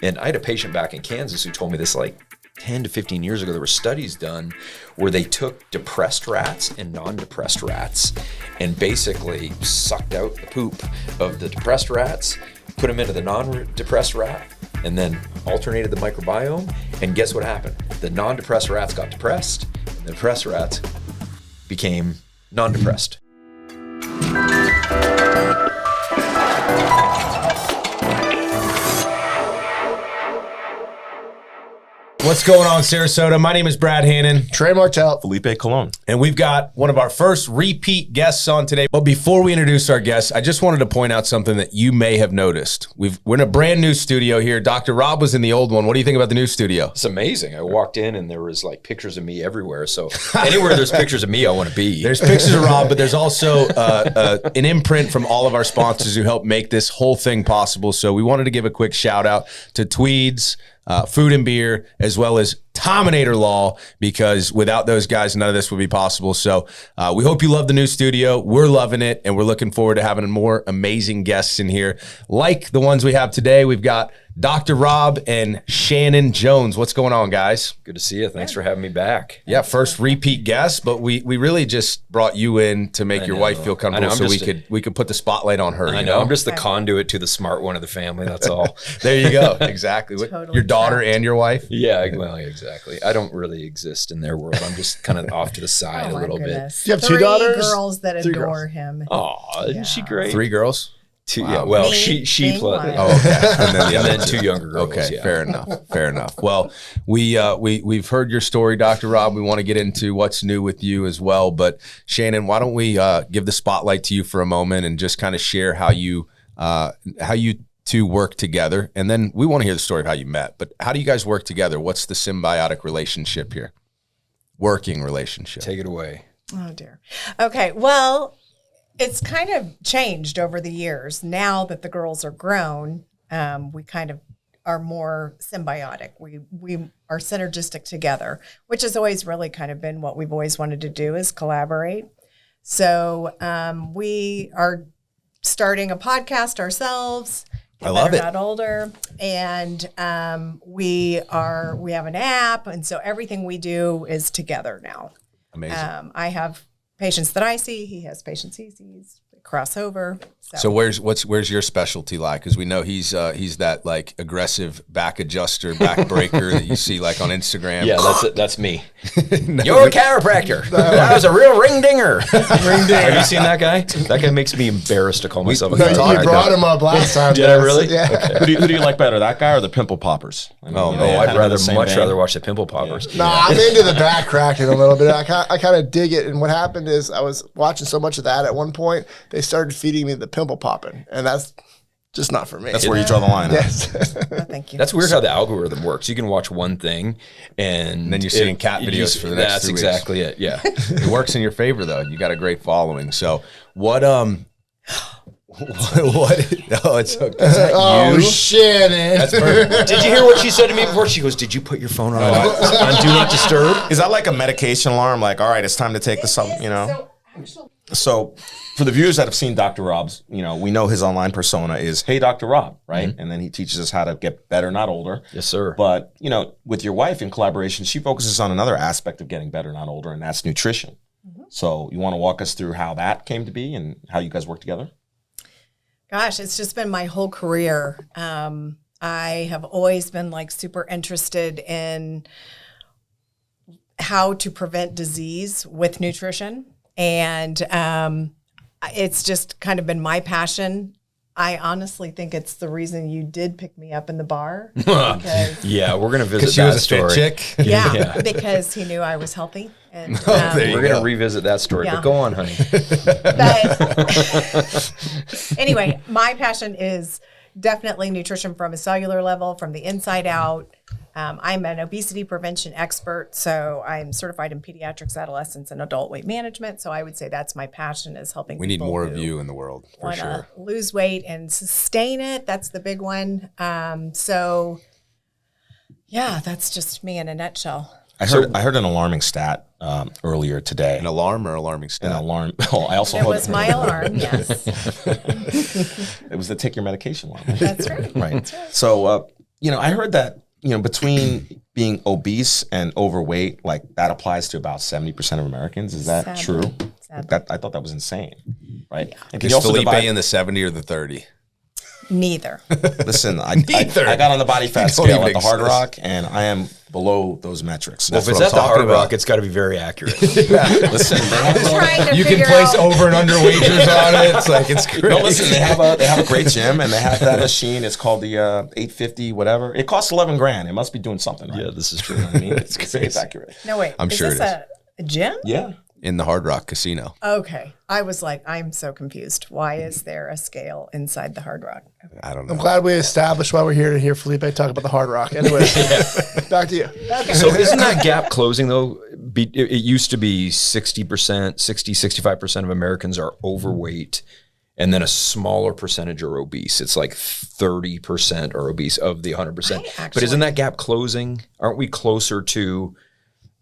And I had a patient back in Kansas who told me this like 10 to 15 years ago. There were studies done where they took depressed rats and non-depressed rats and basically sucked out the poop of the depressed rats, put them into the non-depressed rat, and then alternated the microbiome. And guess what happened? The non-depressed rats got depressed, and the depressed rats became non-depressed. What's going on, Sarasota? My name is Brad Hannon. Trey Martell. Felipe Colon. And we've got one of our first repeat guests on today. But before we introduce our guests, I just wanted to point out something that you may have noticed. We're in a brand new studio here. Dr. Rob was in the old one. What do you think about the new studio? It's amazing. I walked in and there was like pictures of me everywhere. So anywhere there's pictures of me, I want to be. There's pictures of Rob, but there's also an imprint from all of our sponsors who helped make this whole thing possible. So we wanted to give a quick shout out to Tweeds, Food and Beer, as well as Tominator Law, because without those guys, none of this would be possible. So we hope you love the new studio. We're loving it, and we're looking forward to having more amazing guests in here, like the ones we have today. We've got Dr. Rob and Shannon Jones. What's going on, guys? Good to see you. Thanks for having me back. Yeah, first repeat guest, but we really just brought you in to make your wife feel comfortable, so we could put the spotlight on her. I know. I'm just the conduit to the smart one of the family. That's all. There you go. Exactly. Totally your daughter and your wife? Yeah, well, exactly. I don't really exist in their world. I'm just kind of off to the side a little bit. You have two daughters? 3 girls that adore him. Oh, isn't she great? 3 girls? 2, wow. yeah. Well, Me, she plus. Oh, okay. And then 2 younger girls. Okay, yeah. fair enough. Fair enough. Well, we've heard your story, Dr. Rob. We want to get into what's new with you as well. But Shannon, why don't we give the spotlight to you for a moment and just kind of share how you two work together, and then we want to hear the story of how you met. But how do you guys work together? What's the symbiotic relationship here? Working relationship. Take it away. Oh, dear. Okay, well, it's kind of changed over the years. Now that the girls are grown, we kind of are more symbiotic. We are synergistic together, which has always really kind of been what we've always wanted to do, is collaborate. So we are starting a podcast ourselves. I love it. Not older, and we have an app, and so everything we do is together now. Amazing. I have patients that I see. He has patients he sees. We cross over. So where's your specialty like? Because we know he's that like aggressive back adjuster, back breaker that you see like on Instagram. Yeah, that's me. You're a chiropractor. That was a real ring dinger. Have you seen that guy? That guy makes me embarrassed to call myself a chiropractor. You brought him up last time. Did I really? Yeah. Okay. Who do you like better, that guy or the pimple poppers? I mean, I'd rather watch the pimple poppers. No, I'm into the back cracking a little bit. I kind of dig it. And what happened is I was watching so much of that at one point, they started feeding me the pimple popping. And that's just not for me. That's where you draw the line. Yes. No, thank you. That's weird how the algorithm works. You can watch one thing, and then you're seeing cat videos for the next 2 weeks. That's exactly it. Yeah, it works in your favor though. You got a great following. So what? What? Oh, it's okay. Oh, Shannon. That's perfect. Did you hear what she said to me before? She goes, "Did you put your phone on Do Not Disturb?" Is that like a medication alarm? Like, all right, it's time to take the sub, you know? So for the viewers that have seen Dr. Rob's, we know his online persona is, hey, Dr. Rob, right? Mm-hmm. And then he teaches us how to get better, not older. Yes, sir. But, with your wife in collaboration, she focuses on another aspect of getting better, not older, and that's nutrition. Mm-hmm. So you want to walk us through how that came to be and how you guys work together? Gosh, it's just been my whole career. I have always been like super interested in how to prevent disease with nutrition. And it's just kind of been my passion. I honestly think it's the reason you did pick me up in the bar. Yeah, we're going to visit that story. Because she was a fit chick? Yeah, because he knew I was healthy. And we're going to revisit that story, but go on, honey. But anyway, my passion is definitely nutrition from a cellular level, from the inside out. I'm an obesity prevention expert, so I'm certified in pediatrics, adolescents, and adult weight management. So I would say that's my passion, is helping We need people more who of you in the world, for wanna sure. lose weight and sustain it. That's the big one. So yeah, that's just me in a nutshell. I heard an alarming stat earlier today. An alarm or alarming stat? An alarm. Oh, I also It was my alarm, yes. It was the take your medication one. That's right. Right. That's right. So I heard that, between being obese and overweight, like that applies to about 70% of Americans. Is that Sadly. true? Sadly. I thought that was insane, right? And can Is you also Felipe divide? in the 70 or the 30? Neither. Listen, I Neither. got on the body fat don't scale even at the Hard exist. Rock, and I am below those metrics. Well, That's if it's what at I'm the Hard talking Rock, about. it's got to be very accurate. Listen, they have Trying to You can figure place out. over and under wagers on it. It's like, it's great. no, listen, they have a great gym, and they have that machine. It's called the 850 whatever. It costs $11,000. It must be doing something right. Yeah, this is true. You know what I mean? It's accurate. No, wait. I'm sure this it a gym? Yeah. In the Hard Rock Casino. Okay. I was like, I'm so confused. Why is there a scale inside the Hard Rock? I don't I'm know. glad we established why we're here to hear Felipe talk about the Hard Rock. Anyway, back to you. So isn't that gap closing though? It used to be 60%, 65% of Americans are overweight, and then a smaller percentage are obese. It's like 30% are obese of the 100%. But isn't that gap closing? Aren't we closer to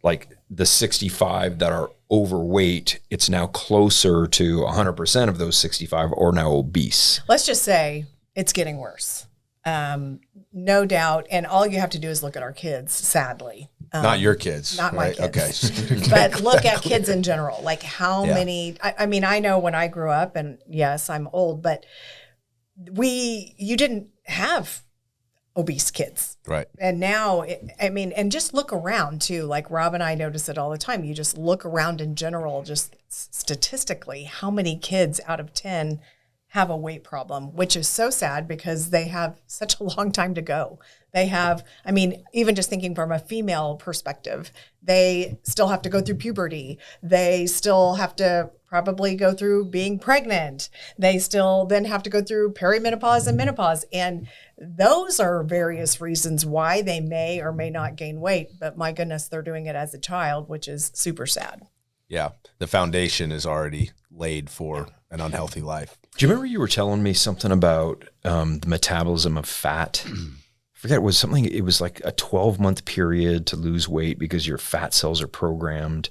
like the 65 that are overweight? It's now closer to 100% of those 65 are now obese. Let's just say it's getting worse. No doubt. And all you have to do is look at our kids, sadly. Not your kids. Not my right? kids. Okay. But look at kids in general. Like how Yeah. many, I mean, I know when I grew up, and yes, I'm old, but you didn't have obese kids. Right. And now, and just look around too. Like Rob and I notice it all the time. You just look around in general, just statistically, how many kids out of 10 have a weight problem, which is so sad because they have such a long time to go. They have, even just thinking from a female perspective, they still have to go through puberty. They still have to probably go through being pregnant. They still then have to go through perimenopause and menopause. And those are various reasons why they may or may not gain weight. But my goodness, they're doing it as a child, which is super sad. Yeah. The foundation is already laid for an unhealthy life. Do you remember you were telling me something about the metabolism of fat? I forget, it was like a 12-month period to lose weight because your fat cells are programmed.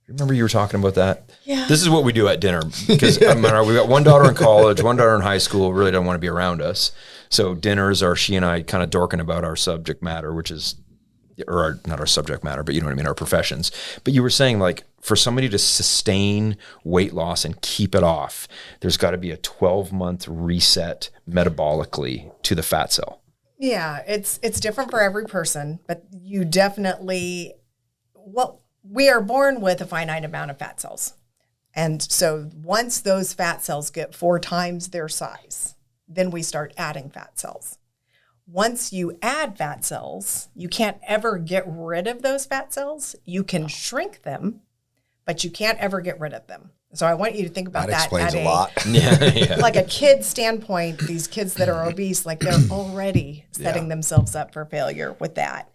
Remember you were talking about that? Yeah. This is what we do at dinner because we got one daughter in college, one daughter in high school, really don't want to be around us. So dinners are she and I kind of dorking about our subject matter, which is, not our subject matter, but you know what I mean, our professions. But you were saying like for somebody to sustain weight loss and keep it off, there's got to be a 12-month reset metabolically to the fat cell. Yeah, it's different for every person, but you definitely, we are born with a finite amount of fat cells. And so once those fat cells get 4 times their size, then we start adding fat cells. Once you add fat cells, you can't ever get rid of those fat cells. You can shrink them, but you can't ever get rid of them. So I want you to think about that. explains at a lot. Yeah. like a kid's standpoint, these kids that are obese, like they're already setting themselves up for failure with that.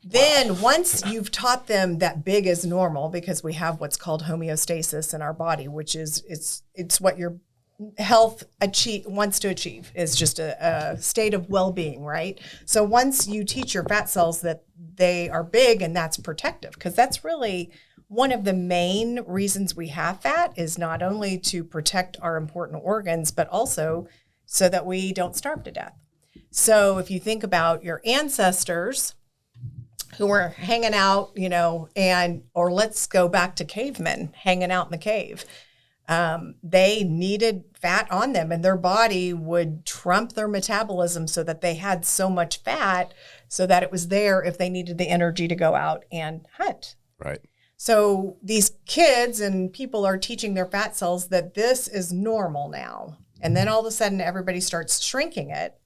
Then once you've taught them that big is normal, because we have what's called homeostasis in our body, which is it's what your health wants to achieve, is just a state of well-being, right? So once you teach your fat cells that they are big and that's protective, because that's really one of the main reasons we have fat, is not only to protect our important organs, but also so that we don't starve to death. So if you think about your ancestors who were hanging out, or let's go back to cavemen hanging out in the cave. They needed fat on them, and their body would trump their metabolism so that they had so much fat so that it was there if they needed the energy to go out and hunt. Right. So these kids and people are teaching their fat cells that this is normal now. And then all of a sudden everybody starts shrinking it,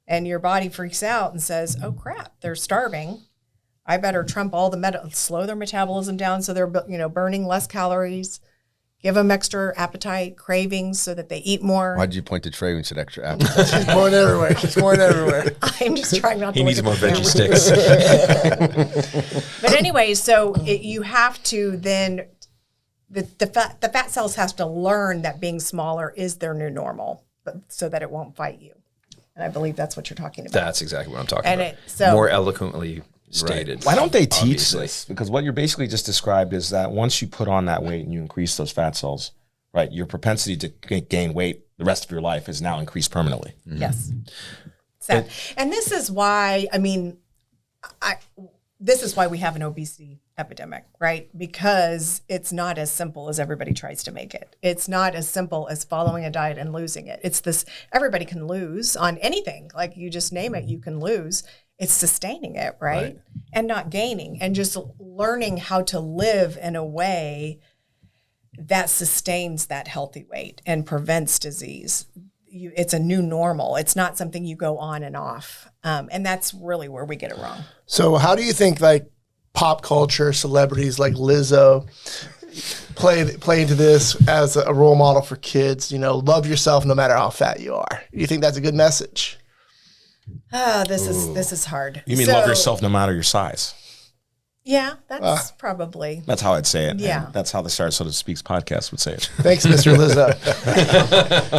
and your body freaks out and says, oh crap, they're starving. I better trump all slow their metabolism down so they're burning less calories, give them extra appetite, cravings so that they eat more. Why did you point to Trey when you said extra appetite? She's going everywhere. She's going everywhere. I'm just trying not to He look needs at more the veggie camera. sticks. But anyway, so you have to then, the fat cells have to learn that being smaller is their new normal, so that it won't fight you. And I believe that's what you're talking about. That's exactly what I'm talking And about. More eloquently stated. Why don't they teach obviously. this? Because what you're basically just described is that once you put on that weight and you increase those fat cells, right, your propensity to gain weight the rest of your life is now increased permanently. Yes. sad. And this is why, I mean, this is why we have an obesity epidemic, right? Because it's not as simple as everybody tries to make it. It's not as simple as following a diet and losing it. It's this, everybody can lose on anything. Like you just name it, you can lose. It's sustaining it, right? And not gaining, and just learning how to live in a way that sustains that healthy weight and prevents disease. It's a new normal. It's not something you go on and off. And that's really where we get it wrong. So how do you think like pop culture, celebrities like Lizzo play into this as a role model for kids? You know, love yourself no matter how fat you are. Do you think that's a good message? Oh, this is hard. You mean love yourself no matter your size? Yeah, that's probably. That's how I'd say it. Yeah. And that's how the Sarasota SpeaX podcast would say it. Thanks, Mr. Lizzo.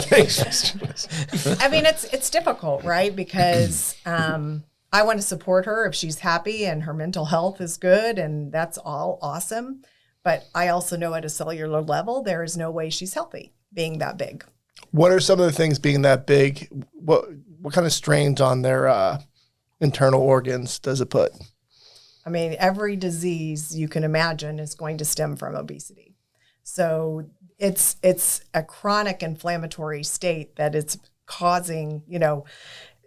Thanks, Mr. Lizzo. I mean, it's difficult, right? Because I want to support her if she's happy and her mental health is good, and that's all awesome. But I also know at a cellular level, there is no way she's healthy being that big. What are some of the things being that big? What kind of strains on their internal organs does it put? I mean, every disease you can imagine is going to stem from obesity. So it's a chronic inflammatory state that it's causing, you know,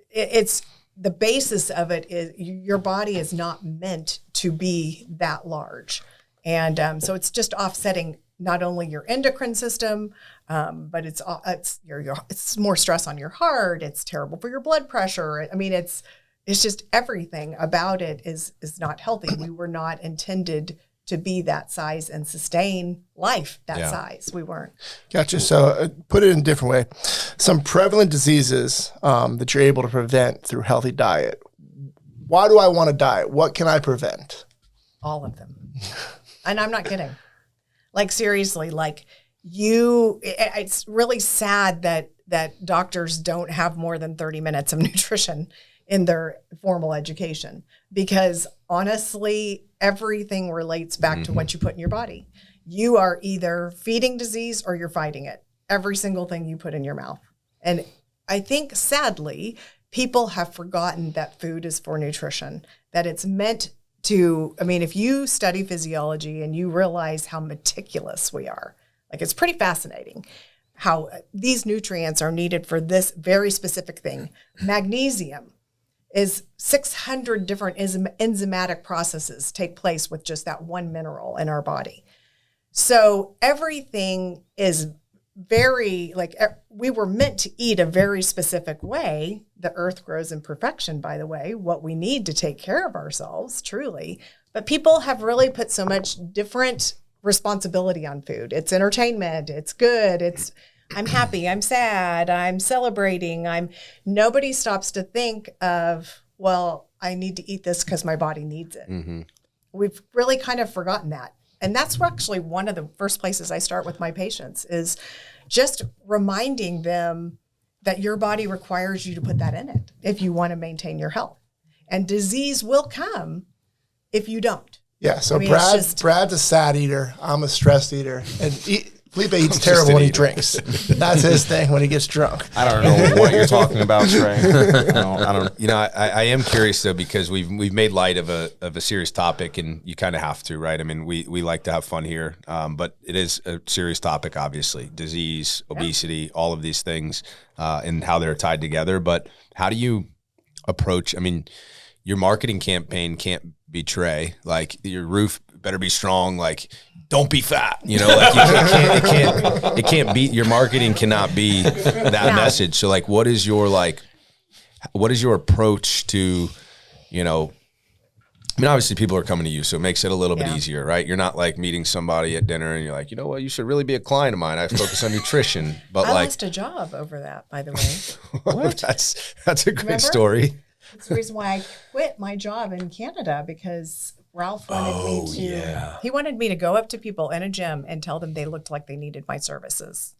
it's the basis of it is your body is not meant to be that large. And so it's just offsetting not only your endocrine system, but it's more stress on your heart. It's terrible for your blood pressure. I mean, it's just everything about it is not healthy. We were not intended to be that size and sustain life that size. We weren't. Gotcha. So put it in a different way. Some prevalent diseases that you're able to prevent through healthy diet. Why do I want to diet? What can I prevent? All of them. And I'm not kidding. Like seriously, like it's really sad that doctors don't have more than 30 minutes of nutrition in their formal education, because honestly, everything relates back to what you put in your body. You are either feeding disease or you're fighting it. Every single thing you put in your mouth. And I think sadly, people have forgotten that food is for nutrition, that it's meant to, I mean, if you study physiology and you realize how meticulous we are, like it's pretty fascinating how these nutrients are needed for this very specific thing. Magnesium is 600 different enzymatic processes take place with just that one mineral in our body. So everything is very, like, we were meant to eat a very specific way. The earth grows in perfection, by the way, what we need to take care of ourselves, truly. But people have really put so much different responsibility on food. It's entertainment, it's good, it's I'm happy, I'm sad, I'm celebrating, nobody stops to think of, well, I need to eat this because my body needs it. Mm-hmm. We've really kind of forgotten that. And that's actually one of the first places I start with my patients is just reminding them that your body requires you to put that in it if you want to maintain your health. And disease will come if you don't. Yeah, so I mean, Brad's a sad eater. I'm a stressed eater. And Felipe eats terrible when he drinks. That's his thing when he gets drunk. I don't know what you're talking about, Trey. I don't. You know, I am curious though, because we've made light of a serious topic, and you kind of have to, right? I mean, we like to have fun here, but it is a serious topic, obviously. Disease, obesity, all of these things, and how they're tied together. But how do you approach? I mean, your marketing campaign can't betray, like, your roof better be strong, like, don't be fat, you know, like it can't be, your marketing cannot be that message. So like, what is your approach to, you know, I mean, obviously people are coming to you, so it makes it a little bit easier, right? You're not like meeting somebody at dinner and you're like, you know what, you should really be a client of mine. I focus on nutrition, but I like, lost a job over that, by the way. What? That's a great story. That's the reason why I quit my job in Canada, because Ralph wanted me to, he wanted me to go up to people in a gym and tell them they looked like they needed my services.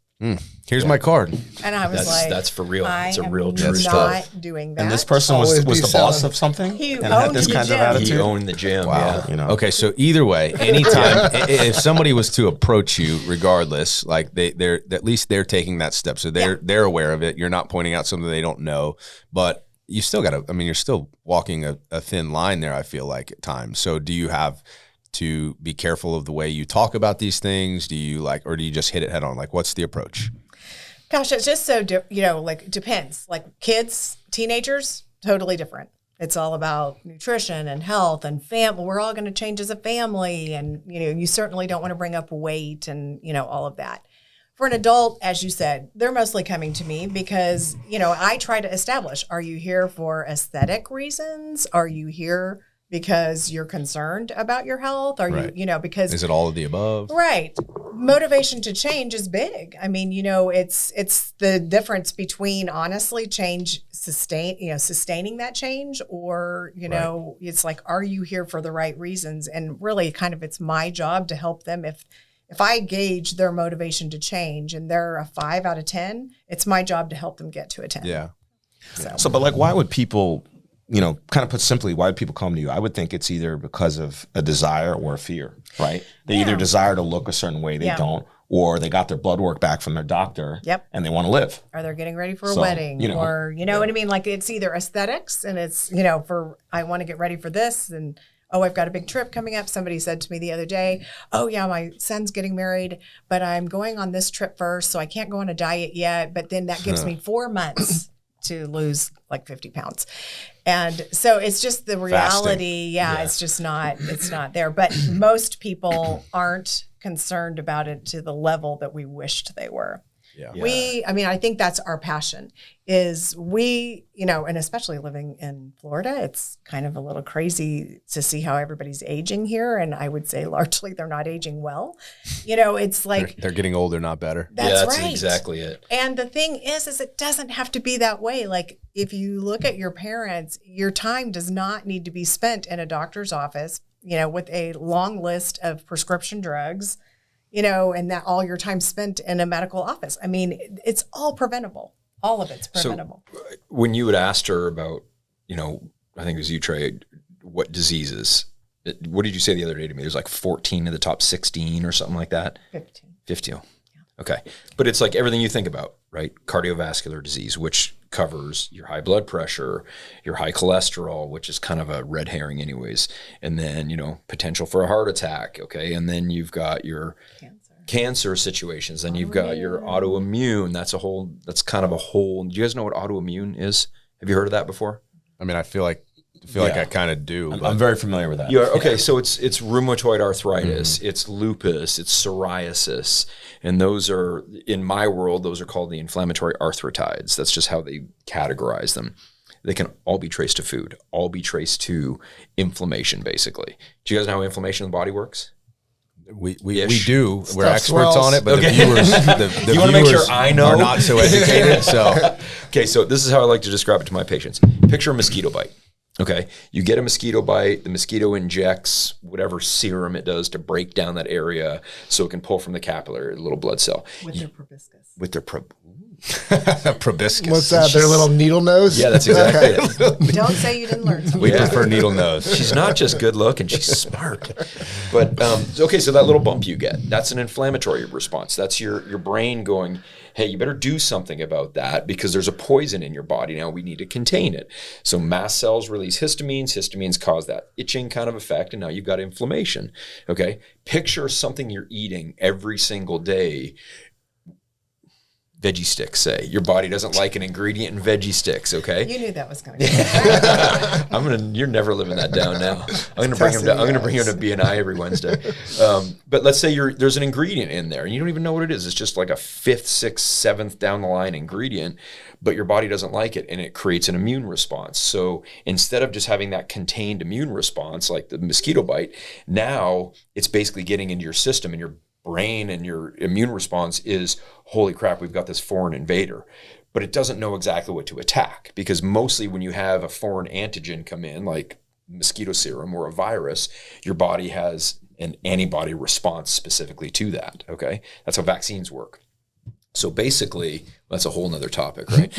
Here's my card. And I was that's for real. It's a real true story. not doing that. And this person was the boss of something? He and had this kind of attitude? He owned the gym. Wow. Yeah. You know. Okay, so either way, anytime if somebody was to approach you, regardless, like they're at least they're taking that step, so they're aware of it. You're not pointing out something they don't know, but you still got to, I mean, you're still walking a thin line there, I feel like at times. So do you have to be careful of the way you talk about these things? Do you or do you just hit it head on? Like, what's the approach? Gosh, it's just so, like depends. Like kids, teenagers, totally different. It's all about nutrition and health and family. We're all going to change as a family. And, you certainly don't want to bring up weight and, all of that. For an adult, as you said, they're mostly coming to me because, I try to establish, are you here for aesthetic reasons? Are you here because you're concerned about your health? Are you, because... Is it all of the above? Right. Motivation to change is big. I mean, it's the difference between honestly sustaining that change or, it's like, are you here for the right reasons? And really kind of it's my job to help them. If I gauge their motivation to change and they're a 5 out of 10, it's my job to help them get to a 10. Yeah. So, but like, why would people, kind of put simply, why would people come to you? I would think it's either because of a desire or a fear, right? They either desire to look a certain way, they don't, or they got their blood work back from their doctor and they want to live. Or they're getting ready for a wedding or, you know what I mean? Like it's either aesthetics and it's, I want to get ready for this and, oh, I've got a big trip coming up. Somebody said to me the other day, oh, yeah, my son's getting married, but I'm going on this trip first, so I can't go on a diet yet. But then that gives me 4 months to lose like 50 pounds. And so it's just the reality. Yeah, it's just it's not there. But most people aren't concerned about it to the level that we wished they were. Yeah. I think that's our passion is and especially living in Florida, it's kind of a little crazy to see how everybody's aging here. And I would say largely they're not aging well. It's like they're getting older, not better. That's right. Exactly it. And the thing is it doesn't have to be that way. Like if you look at your parents, your time does not need to be spent in a doctor's office, with a long list of prescription drugs, and that all your time spent in a medical office. I mean, it's all preventable. All of it's preventable. So when you had asked her about, I think it was you, Trey, what diseases, what did you say the other day to me? There's like 14 of the top 16 or something like that? 15. Yeah. Okay. But it's like everything you think about, right? Cardiovascular disease, which covers your high blood pressure, your high cholesterol, which is kind of a red herring anyways. And then, potential for a heart attack. Okay. And then you've got your cancer situations. Then you've got your autoimmune. That's kind of a whole, do you guys know what autoimmune is? Have you heard of that before? I mean, I feel like I kind of do. I'm very familiar with that. Yeah. Okay. So it's rheumatoid arthritis, it's lupus, it's psoriasis. And those are, in my world, those are called the inflammatory arthritides. That's just how they categorize them. They can all be traced to food, all be traced to inflammation, basically. Do you guys know how inflammation in the body works? We do. We're experts on it, but the viewers, the you want to make sure I know are not so educated. So okay, so this is how I like to describe it to my patients. Picture a mosquito bite. Okay, you get a mosquito bite, the mosquito injects whatever serum it does to break down that area so it can pull from the capillary, the little blood cell. With their proboscis. With their proboscis. What's that, their little needle nose? Yeah, that's exactly it. Don't say you didn't learn something. We prefer needle nose. She's not just good looking, she's smart. But, okay, so that little bump you get, that's an inflammatory response. That's your brain going, hey, you better do something about that because there's a poison in your body. Now we need to contain it. So mast cells release histamines. Histamines cause that itching kind of effect. And now you've got inflammation. Okay. Picture something you're eating every single day. Veggie sticks, say. Your body doesn't like an ingredient in veggie sticks, okay? You knew that was going to come. You're never living that down now. I'm gonna bring him to BNI every Wednesday. But let's say there's an ingredient in there and you don't even know what it is. It's just like a 5th, 6th, 7th down the line ingredient, but your body doesn't like it and it creates an immune response. So instead of just having that contained immune response like the mosquito bite, now it's basically getting into your system and your brain and your immune response is, holy crap, we've got this foreign invader. But it doesn't know exactly what to attack because mostly when you have a foreign antigen come in, like mosquito serum or a virus, your body has an antibody response specifically to that, okay? That's how vaccines work. So basically, that's a whole nother topic, right?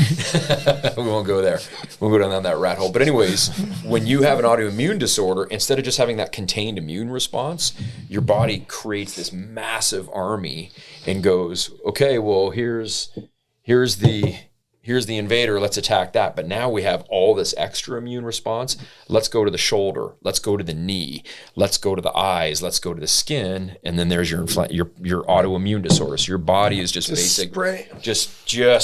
We won't go there. We'll go down that rat hole. But anyways, when you have an autoimmune disorder, instead of just having that contained immune response, your body creates this massive army and goes, okay, well, here's the here's the invader, let's attack that. But now we have all this extra immune response. Let's go to the shoulder. Let's go to the knee. Let's go to the eyes. Let's go to the skin. And then there's your autoimmune disorder. So your body is just just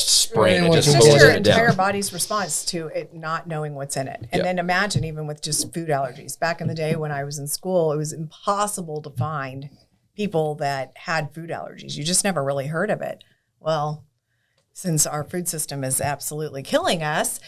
spraying it. It's just your entire body's response to it not knowing what's in it. And then imagine even with just food allergies. Back in the day when I was in school, it was impossible to find people that had food allergies. You just never really heard of it. Well, since our food system is absolutely killing us,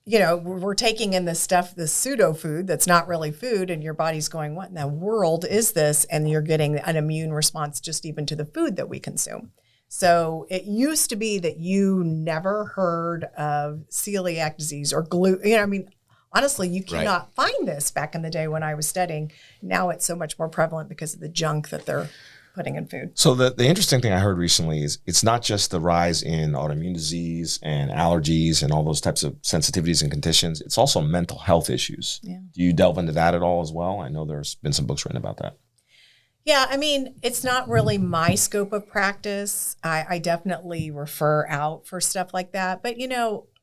we're taking in this stuff, this pseudo food that's not really food, and your body's going, what in the world is this? And you're getting an immune response just even to the food that we consume. So it used to be that you never heard of celiac disease or gluten. Honestly, you cannot find this back in the day when I was studying. Now it's so much more prevalent because of the junk that they're putting in food. So the interesting thing I heard recently is it's not just the rise in autoimmune disease and allergies and all those types of sensitivities and conditions. It's also mental health issues. Yeah. Do you delve into that at all as well? I know there's been some books written about that. Yeah, it's not really my scope of practice. I definitely refer out for stuff like that. But,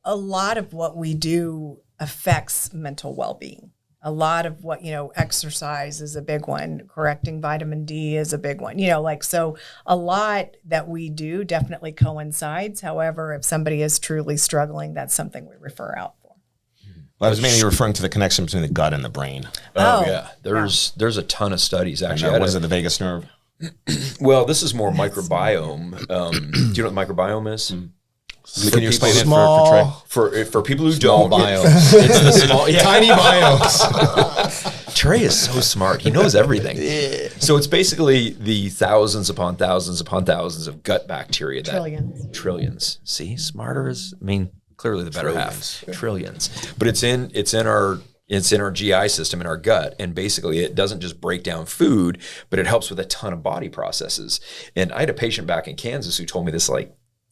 a lot of what we do affects mental well-being. A lot of what, exercise is a big one. Correcting vitamin D is a big one. So a lot that we do definitely coincides. However, if somebody is truly struggling, that's something we refer out for. Well, I was mainly referring to the connection between the gut and the brain. Oh yeah. There's a ton of studies actually. What is it, the vagus nerve? Well, this is more microbiome. Do you know what microbiome is? Can you explain it for people who don't? Biomes. It's the small, tiny biomes. Trey is so smart. He knows everything. So it's basically the thousands upon thousands upon thousands of gut bacteria. Trillions. See, smarter is. Clearly the better half. Trillions. But it's in our GI system, in our gut, and basically it doesn't just break down food, but it helps with a ton of body processes. And I had a patient back in Kansas who told me this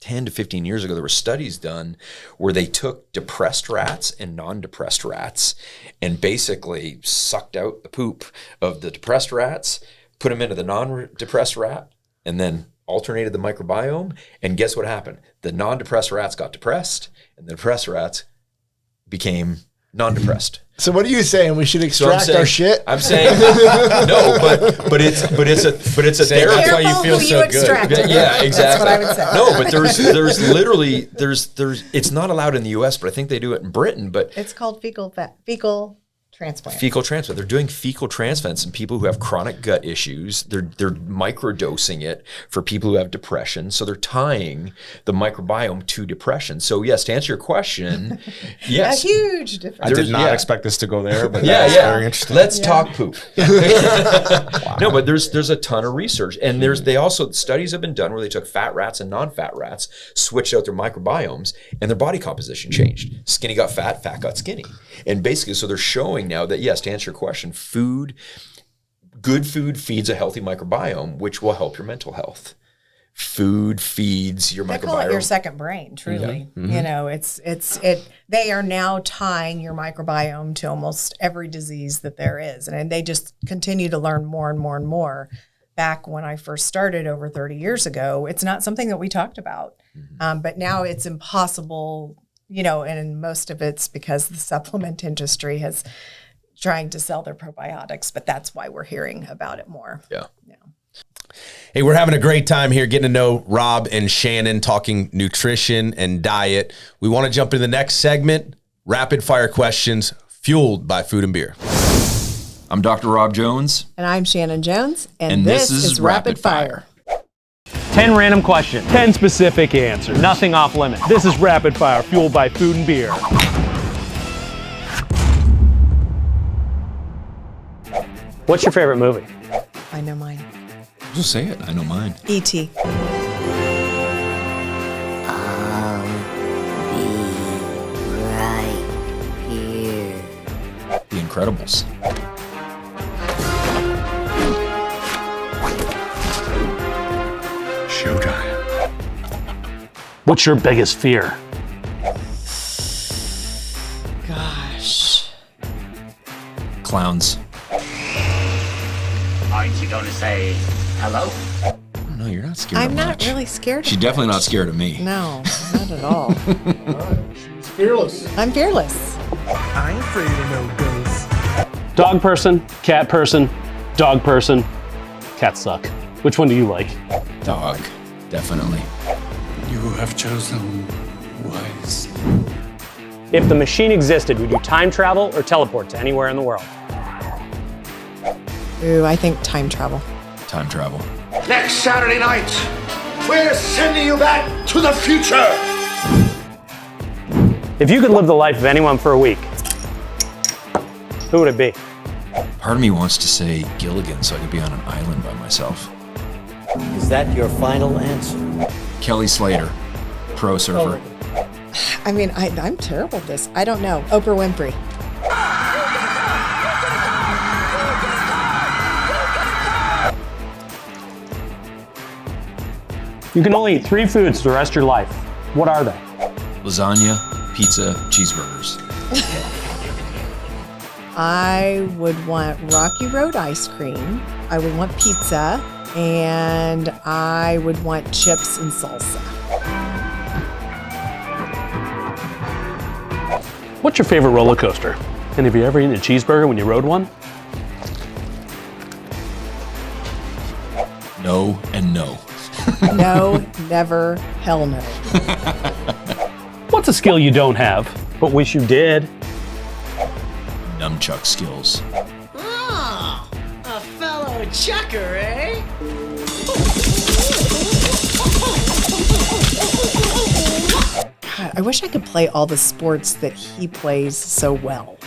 10 to 15 years ago. There were studies done where they took depressed rats and non-depressed rats and basically sucked out the poop of the depressed rats, put them into the non-depressed rat, and then alternated the microbiome. And guess what happened? The non-depressed rats got depressed, and the depressed rats became non-depressed. So what are you saying? We should extract our shit? I'm saying no, but it's a therapy. That's why you feel so good. Yeah, exactly. That's what I would say. No, but there's literally it's not allowed in the U.S., but I think they do it in Britain. But it's called fecal transplant. Fecal transplant. They're doing fecal transplants in people who have chronic gut issues. They're microdosing it for people who have depression. So they're tying the microbiome to depression. So yes, to answer your question, yes, a huge difference. I did not expect this to go there, but that's very interesting. Let's talk poop. No, but there's a ton of research, and they also studies have been done where they took fat rats and non-fat rats, switched out their microbiomes, and their body composition changed. Skinny got fat, fat got skinny, and basically, so they're showing now that yes, to answer your question, good food feeds a healthy microbiome, which will help your mental health. Food feeds your microbiome. They call it your second brain, truly. Mm-hmm. They are now tying your microbiome to almost every disease that there is. And they just continue to learn more and more and more. Back when I first started over 30 years ago, it's not something that we talked about. Mm-hmm. But now it's impossible, and most of it's because the supplement industry has trying to sell their probiotics, but that's why we're hearing about it more. Yeah. Hey, we're having a great time here getting to know Rob and Shannon, talking nutrition and diet. We want to jump into the next segment, rapid fire questions fueled by food and beer. I'm Dr. Rob Jones. And I'm Shannon Jones. And this is Rapid Fire. 10 random questions. 10 specific answers. Nothing off limits. This is Rapid Fire, fueled by food and beer. What's your favorite movie? I know mine. Just say it. I know mine. E.T. I'll be right here. The Incredibles. Showtime. What's your biggest fear? Gosh. Clowns. Aren't you going to say hello? No, you're not scared. I'm of not much. really scared. She's of definitely much. not scared of me. No, not at all. She's fearless. I'm fearless. I ain't afraid of no ghosts. Dog person, cat person, dog person. Cats suck. Which one do you like? Dog, definitely. You have chosen wise. If the machine existed, would you time travel or teleport to anywhere in the world? Ooh, I think time travel. Time travel. Next Saturday night, we're sending you back to the future. If you could live the life of anyone for a week, who would it be? Part of me wants to say Gilligan so I could be on an island by myself. Is that your final answer? Kelly Slater, pro surfer. I mean, I'm terrible at this. I don't know. Oprah Winfrey. You can only eat 3 foods the rest of your life. What are they? Lasagna, pizza, cheeseburgers. I would want Rocky Road ice cream. I would want pizza. And I would want chips and salsa. What's your favorite roller coaster? And have you ever eaten a cheeseburger when you rode one? No and no. No, never, hell no. What's a skill you don't have, but wish you did? Nunchuck skills. Ah, a fellow chucker, eh? God, I wish I could play all the sports that he plays so well.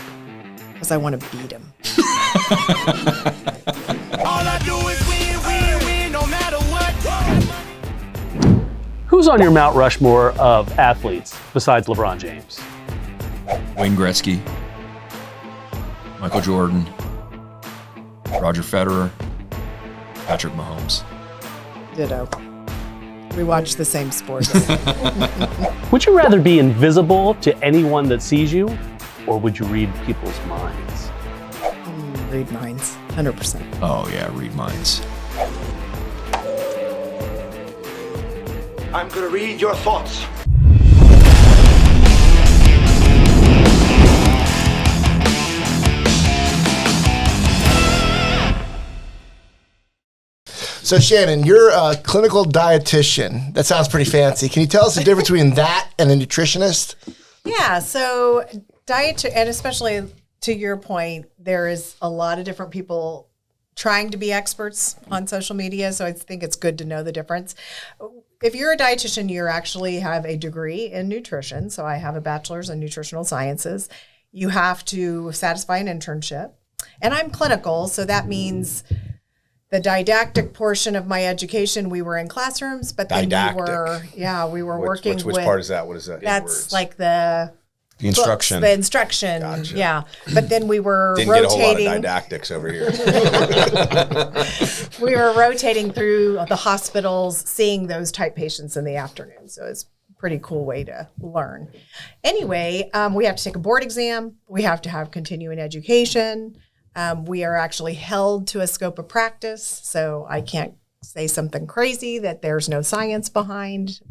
Because I want to beat him. All I do is win, no matter what. Who's on your Mount Rushmore of athletes besides LeBron James? Wayne Gretzky, Michael Jordan, Roger Federer, Patrick Mahomes. Ditto. We watch the same sports. Would you rather be invisible to anyone that sees you, or would you read people's minds? Read minds, 100%. Oh yeah, read minds. I'm gonna read your thoughts. So Shannon, you're a clinical dietitian. That sounds pretty fancy. Can you tell us the difference between that and a nutritionist? Yeah, so diet, and especially to your point, there is a lot of different people trying to be experts on social media, so I think it's good to know the difference. If you're a dietitian, you actually have a degree in nutrition, so I have a bachelor's in nutritional sciences. You have to satisfy an internship, and I'm clinical, so that means the didactic portion of my education, we were in classrooms, but then we were working which with. part is that? What is that? That's like the instruction. books, the instruction, Gotcha. yeah. But then we were Didn't get a whole lot of rotating. didactics over here. We were rotating through the hospitals, seeing those type patients in the afternoon. So it's a pretty cool way to learn. Anyway, we have to take a board exam. We have to have continuing education. We are actually held to a scope of practice, so I can't say something crazy that there's no science behind.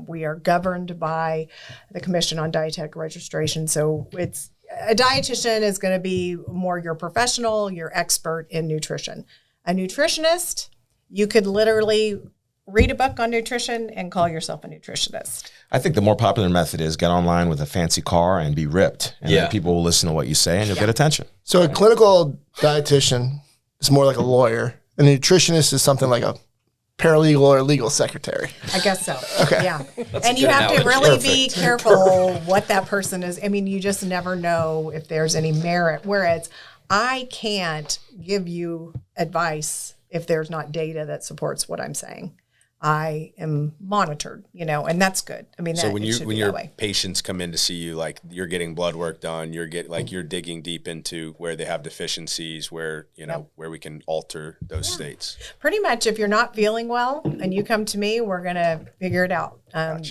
We are governed by the Commission on Dietetic Registration, so it's a dietitian is going to be more your professional, your expert in nutrition. A nutritionist, you could literally read a book on nutrition and call yourself a nutritionist. I think the more popular method is get online with a fancy car and be ripped. And then people will listen to what you say and you'll get attention. So a clinical dietitian is more like a lawyer. A nutritionist is something like a paralegal or legal secretary. I guess so. Okay. Yeah. And you have to really be careful what that person is. I mean, you just never know if there's any merit. Whereas I can't give you advice if there's not data that supports what I'm saying. I am monitored, and that's good. I mean, So that, when it should be your that way. patients come in to see you, like you're getting blood work done, you're digging deep into where they have deficiencies, where where we can alter those states. Pretty much, if you're not feeling well and you come to me, we're going to figure it out.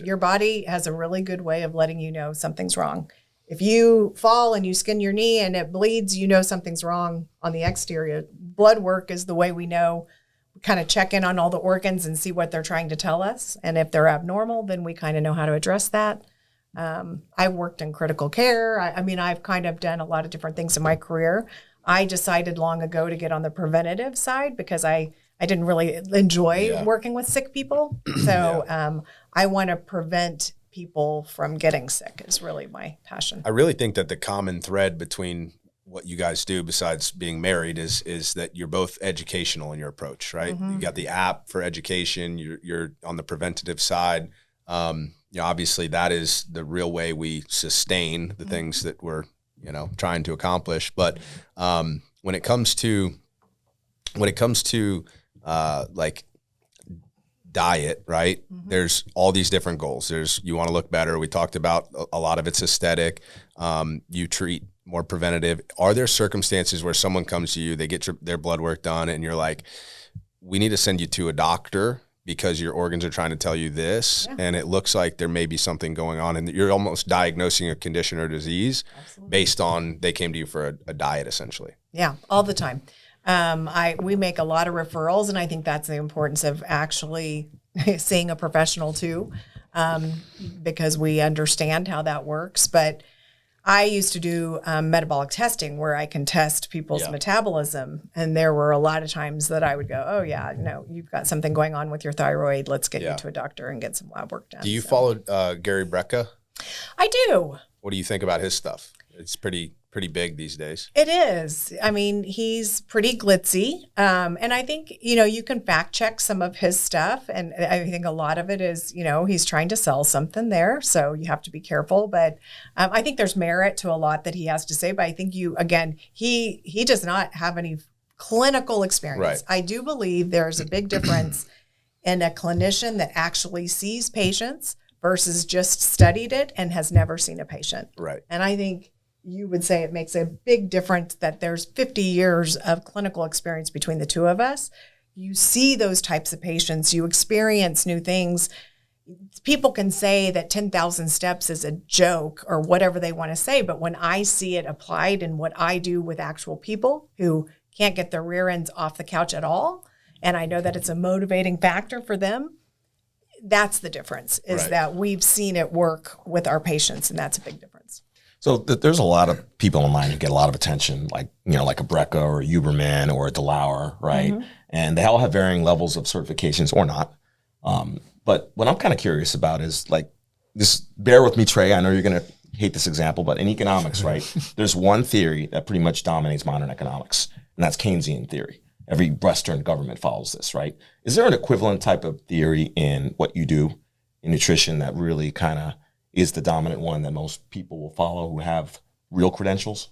Your body has a really good way of letting you know something's wrong. If you fall and you skin your knee and it bleeds, something's wrong on the exterior. Blood work is the way we know kind of check in on all the organs and see what they're trying to tell us. And if they're abnormal, then we kind of know how to address that. I worked in critical care. I mean, I've kind of done a lot of different things in my career. I decided long ago to get on the preventative side because I didn't really enjoy working with sick people. So I want to prevent people from getting sick is really my passion. I really think that the common thread between what you guys do besides being married is that you're both educational in your approach, right? Mm-hmm. You got the app for education. You're on the preventative side. Obviously that is the real way we sustain the things that we're, trying to accomplish. But when it comes to like diet, right? Mm-hmm. There's all these different goals. You want to look better. We talked about a lot of it's aesthetic. You treat more preventative. Are there circumstances where someone comes to you, they get their blood work done, and you're like, we need to send you to a doctor because your organs are trying to tell you this, and it looks like there may be something going on, and you're almost diagnosing a condition or disease based on they came to you for a diet, essentially? Yeah, all the time. We make a lot of referrals, and I think that's the importance of actually seeing a professional too, because we understand how that works. But I used to do metabolic testing where I can test people's metabolism. And there were a lot of times that I would go, oh, yeah, no, you've got something going on with your thyroid. Let's get you to a doctor and get some lab work done. Do you follow Gary Brecka? I do. What do you think about his stuff? It's pretty big these days. It is. I mean, he's pretty glitzy. And I think, you can fact check some of his stuff. And I think a lot of it is, he's trying to sell something there. So you have to be careful. But I think there's merit to a lot that he has to say. But I think he does not have any clinical experience. Right. I do believe there's a big difference in a clinician that actually sees patients versus just studied it and has never seen a patient. Right. And I think you would say it makes a big difference that there's 50 years of clinical experience between the two of us. You see those types of patients, you experience new things. People can say that 10,000 steps is a joke or whatever they want to say, but when I see it applied in what I do with actual people who can't get their rear ends off the couch at all, and I know that it's a motivating factor for them, that's the difference, is that we've seen it work with our patients, and that's a big difference. So there's a lot of people online who get a lot of attention, like a Brecka or a Huberman or a DeLauer, right? Mm-hmm. And they all have varying levels of certifications or not. But what I'm kind of curious about is bear with me, Trey. I know you're going to hate this example, but in economics, right, there's one theory that pretty much dominates modern economics, and that's Keynesian theory. Every Western government follows this, right? Is there an equivalent type of theory in what you do in nutrition that really kind of is the dominant one that most people will follow who have real credentials?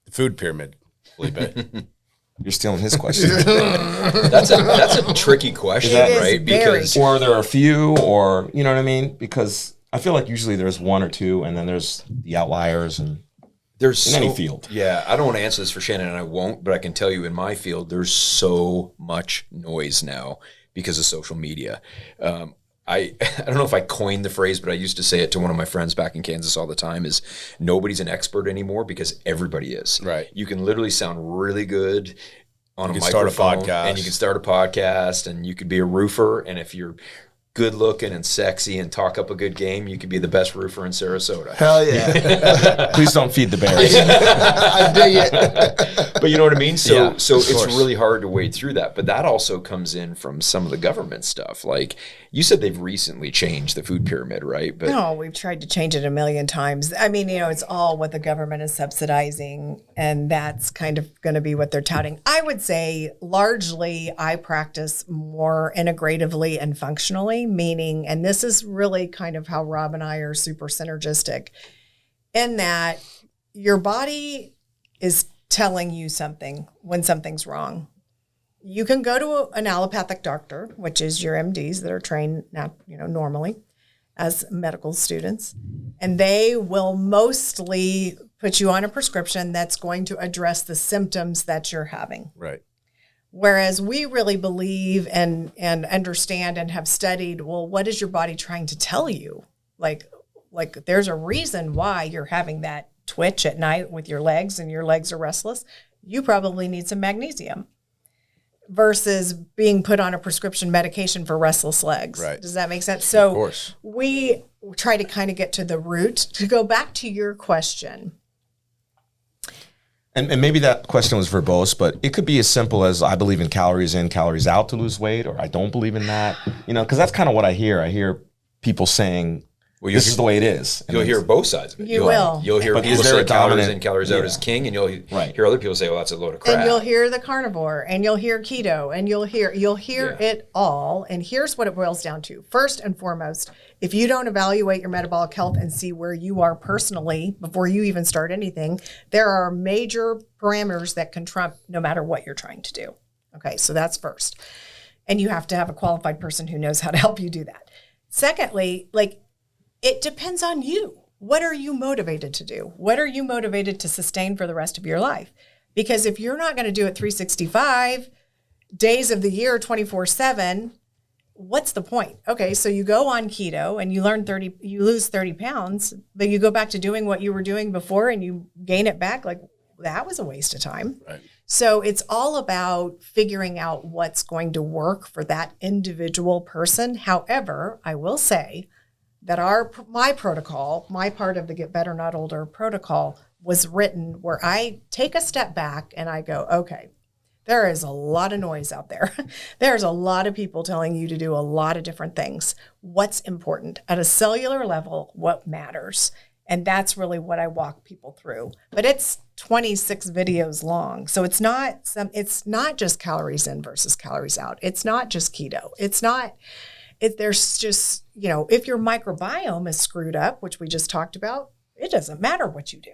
The food pyramid, Felipe. You're stealing his question. That's a tricky question, right? Because or there are a few, or you know what I mean? Because I feel like usually there's one or two, and then there's the outliers, and there's in any field. Yeah, I don't want to answer this for Shannon, and I won't, but I can tell you in my field, there's so much noise now because of social media. I don't know if I coined the phrase, but I used to say it to one of my friends back in Kansas all the time, is nobody's an expert anymore because everybody is. Right. You can literally sound really good on a microphone. Start a podcast. And you can start a podcast, and you could be a roofer, and if you're good looking and sexy and talk up a good game, you could be the best roofer in Sarasota. Hell yeah. Please don't feed the bears. I dig it. But you know what I mean? So it's course. really hard to wade through that. But that also comes in from some of the government stuff. Like you said, they've recently changed the food pyramid, right? But no, we've tried to change it a million times. I mean, it's all what the government is subsidizing, and that's kind of going to be what they're touting. I would say largely I practice more integratively and functionally, meaning, and this is really kind of how Rob and I are super synergistic, in that your body is telling you something when something's wrong. You can go to an allopathic doctor, which is your MDs that are trained now, normally as medical students, and they will mostly put you on a prescription that's going to address the symptoms that you're having. Right. Whereas we really believe and understand and have studied, well, what is your body trying to tell you? Like there's a reason why you're having that twitch at night with your legs and your legs are restless. You probably need some magnesium. versus being put on a prescription medication for restless legs. Right. Does that make sense? So Of course. we try to kind of get to the root. To go back to your question. And maybe that question was verbose, but it could be as simple as I believe in calories in, calories out to lose weight, or I don't believe in that. Because that's kind of what I hear. I hear people saying, this is the way it is. You'll hear both sides of it. You will. You'll hear But people is there say a calories dominant- in, calories out is king, and you'll hear other people say, well, that's a load of crap. And you'll hear the carnivore, and you'll hear keto, and you'll hear it all. And here's what it boils down to. First and foremost, if you don't evaluate your metabolic health and see where you are personally before you even start anything, there are major parameters that can trump no matter what you're trying to do. Okay, so that's first. And you have to have a qualified person who knows how to help you do that. Secondly, it depends on you. What are you motivated to do? What are you motivated to sustain for the rest of your life? Because if you're not going to do it 365 days of the year, 24/7, what's the point? Okay, so you go on keto and you lose 30 pounds, but you go back to doing what you were doing before and you gain it back. That was a waste of time. Right. So it's all about figuring out what's going to work for that individual person. However, I will say that my protocol, my part of the Get Better Not Older protocol was written where I take a step back and I go, okay, there is a lot of noise out there. There's a lot of people telling you to do a lot of different things. What's important? At a cellular level, what matters? And that's really what I walk people through. But it's 26 videos long. So it's not just calories in versus calories out. It's not just keto. There's just, if your microbiome is screwed up, which we just talked about, it doesn't matter what you do.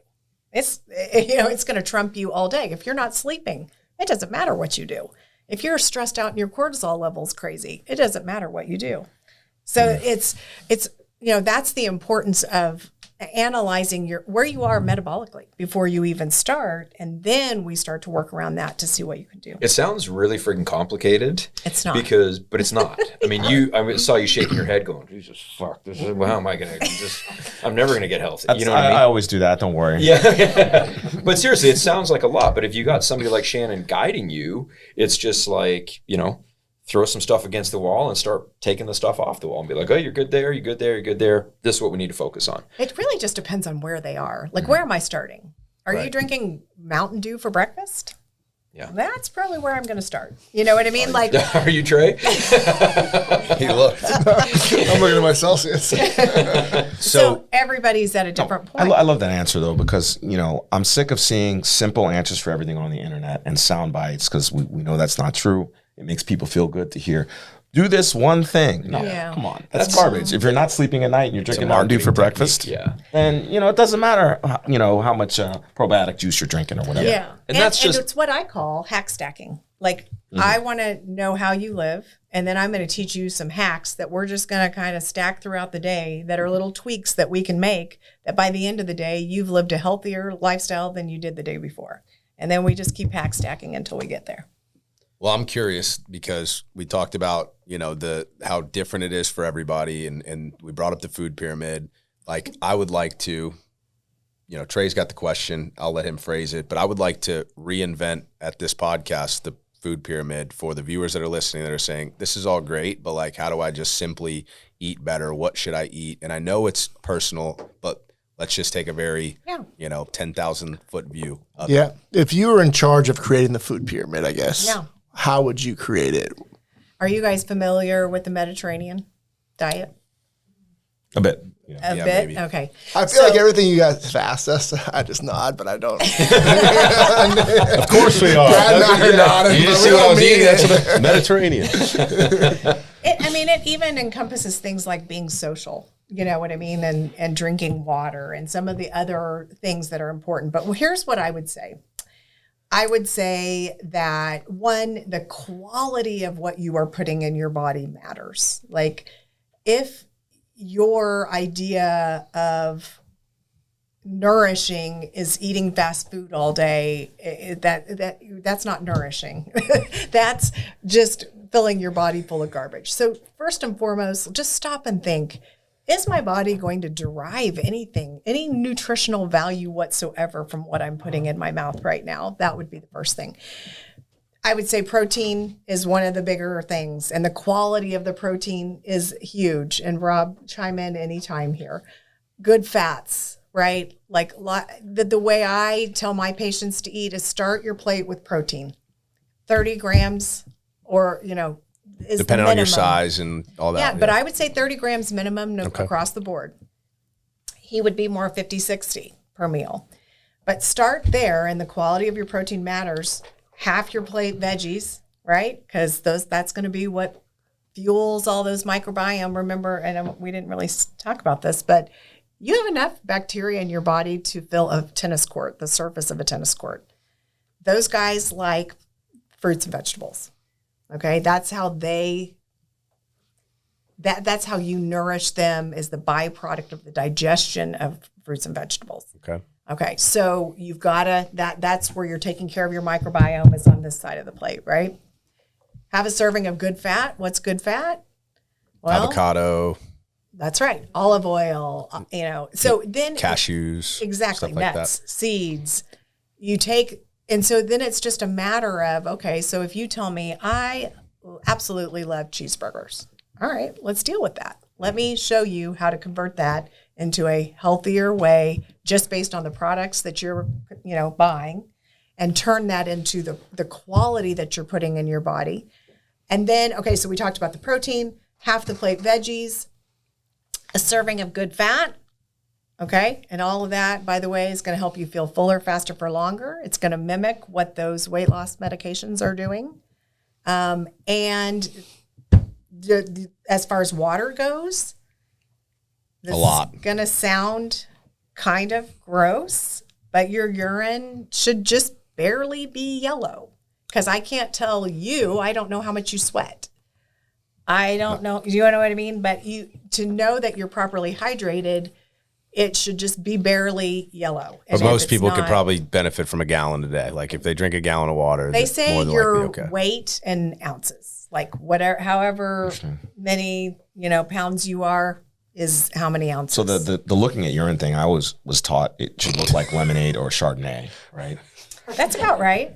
It's going to trump you all day. If you're not sleeping, it doesn't matter what you do. If you're stressed out and your cortisol level's crazy, it doesn't matter what you do. So it's that's the importance of analyzing where you are metabolically before you even start, and then we start to work around that to see what you can do. It sounds really freaking complicated. It's not. But it's not. I mean, I saw you shaking your head going, Jesus, fuck, how am I going to I'm never going to get healthy. You know what I mean? I always do that. Don't worry. Yeah. But seriously, it sounds like a lot. But if you got somebody like Shannon guiding you, it's just like, throw some stuff against the wall and start taking the stuff off the wall and be like, oh, you're good there, you're good there, you're good there. This is what we need to focus on. It really just depends on where they are. Where am I starting? Are you drinking Mountain Dew for breakfast? Yeah. That's probably where I'm going to start. You know what I mean? Are you Trey? He looked. I'm looking at my Celsius. So everybody's at a different point. I love that answer though, because I'm sick of seeing simple answers for everything on the internet and sound bites, because we know that's not true. It makes people feel good to hear, do this one thing. No, come on. That's garbage. If you're not sleeping at night and you're drinking Mountain Dew for breakfast, then, it doesn't matter, how much probiotic juice you're drinking or whatever. Yeah. And it's what I call hack stacking. I want to know how you live, and then I'm going to teach you some hacks that we're just going to kind of stack throughout the day that are little tweaks that we can make that by the end of the day, you've lived a healthier lifestyle than you did the day before. And then we just keep hack stacking until we get there. Well, I'm curious because we talked about, how different it is for everybody, and we brought up the food pyramid. I would like to, Trey's got the question, I'll let him phrase it, but I would like to reinvent at this podcast the food pyramid for the viewers that are listening that are saying, this is all great, but how do I just simply eat better? What should I eat? And I know it's personal, but let's just take a very, 10,000 foot view of it. If you were in charge of creating the food pyramid, I guess. Yeah. How would you create it? Are you guys familiar with the Mediterranean diet? A bit. A bit? Maybe. Okay. I feel like everything you guys have asked us, I just nod, but I don't. Of course we are. Brad and I are nodding. You just see what I was eating? That's the Mediterranean. It even encompasses things like being social, you know what I mean, and drinking water and some of the other things that are important. But here's what I would say. I would say that, one, the quality of what you are putting in your body matters. If your idea of nourishing is eating fast food all day, that's not nourishing. That's just filling your body full of garbage. So first and foremost, just stop and think, is my body going to derive any nutritional value whatsoever from what I'm putting in my mouth right now? That would be the first thing. I would say protein is one of the bigger things, and the quality of the protein is huge. And Rob, chime in anytime here. Good fats, right? Like the way I tell my patients to eat is start your plate with protein, 30 grams, or is depending the on your minimum. size and all that. Yeah, but I would say 30 grams minimum across the board. He would be more 50, 60 per meal. But start there, and the quality of your protein matters. Half your plate veggies, right? Because that's going to be what fuels all those microbiome. Remember, and we didn't really talk about this, but you have enough bacteria in your body to fill a tennis court, the surface of a tennis court. Those guys like fruits and vegetables. Okay, that's how that's how you nourish them, is the byproduct of the digestion of fruits and vegetables. Okay, so you've got to, that's where you're taking care of your microbiome, is on this side of the plate, right? Have a serving of good fat. What's good fat? Well, avocado. That's right. Olive oil, So then cashews. Exactly. Stuff like Nuts, that. seeds. You take, and so then it's just a matter of, okay, so if you tell me I absolutely love cheeseburgers. All right, let's deal with that. Let me show you how to convert that into a healthier way, just based on the products that you're, buying, and turn that into the quality that you're putting in your body. And then, okay, so we talked about the protein, half the plate veggies, a serving of good fat, okay? And all of that, by the way, is going to help you feel fuller, faster, for longer. It's going to mimic what those weight loss medications are doing. And as far as water goes, this a lot. is going to sound kind of gross, but your urine should just barely be yellow. Because I can't tell you, I don't know how much you sweat. I don't know, you know what I mean? But to know that you're properly hydrated, it should just be barely yellow. But most people could probably benefit from a gallon a day. Like if they drink a gallon of water, they say more than your likely okay. weight in ounces, like whatever, however many pounds you are, is how many ounces. So the looking at urine thing, I was taught it should look like lemonade or Chardonnay, right? That's about right.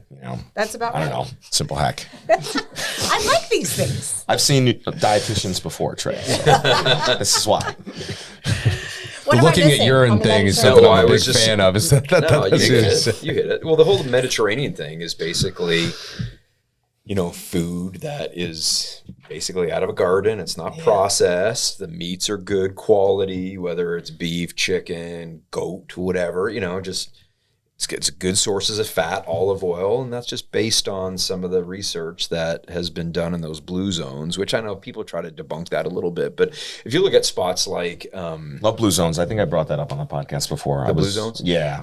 That's about right. I don't know. Simple hack. I like these things. I've seen dietitians before, Trey. So this is why. What looking at urine thing is something I'm a big fan of. Is that you hit it. Well, the whole Mediterranean thing is basically, food that is basically out of a garden. It's not processed. The meats are good quality, whether it's beef, chicken, goat, whatever, it's good sources of fat, olive oil, and that's just based on some of the research that has been done in those blue zones, which I know people try to debunk that a little bit. But if you look at spots like love blue zones, I think I brought that up on the podcast before. Blue zones, yeah.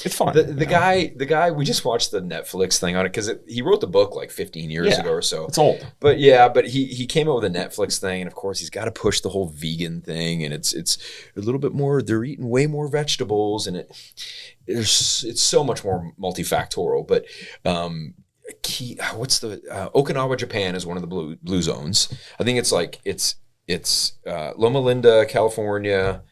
It's fun. The guy, we just watched the Netflix thing on it because he wrote the book like 15 years ago or so. It's old, but he came up with a Netflix thing, and of course he's got to push the whole vegan thing, and it's a little bit more. They're eating way more vegetables, and it's so much more multifactorial. But Okinawa, Japan is one of the blue zones. I think it's Loma Linda, California.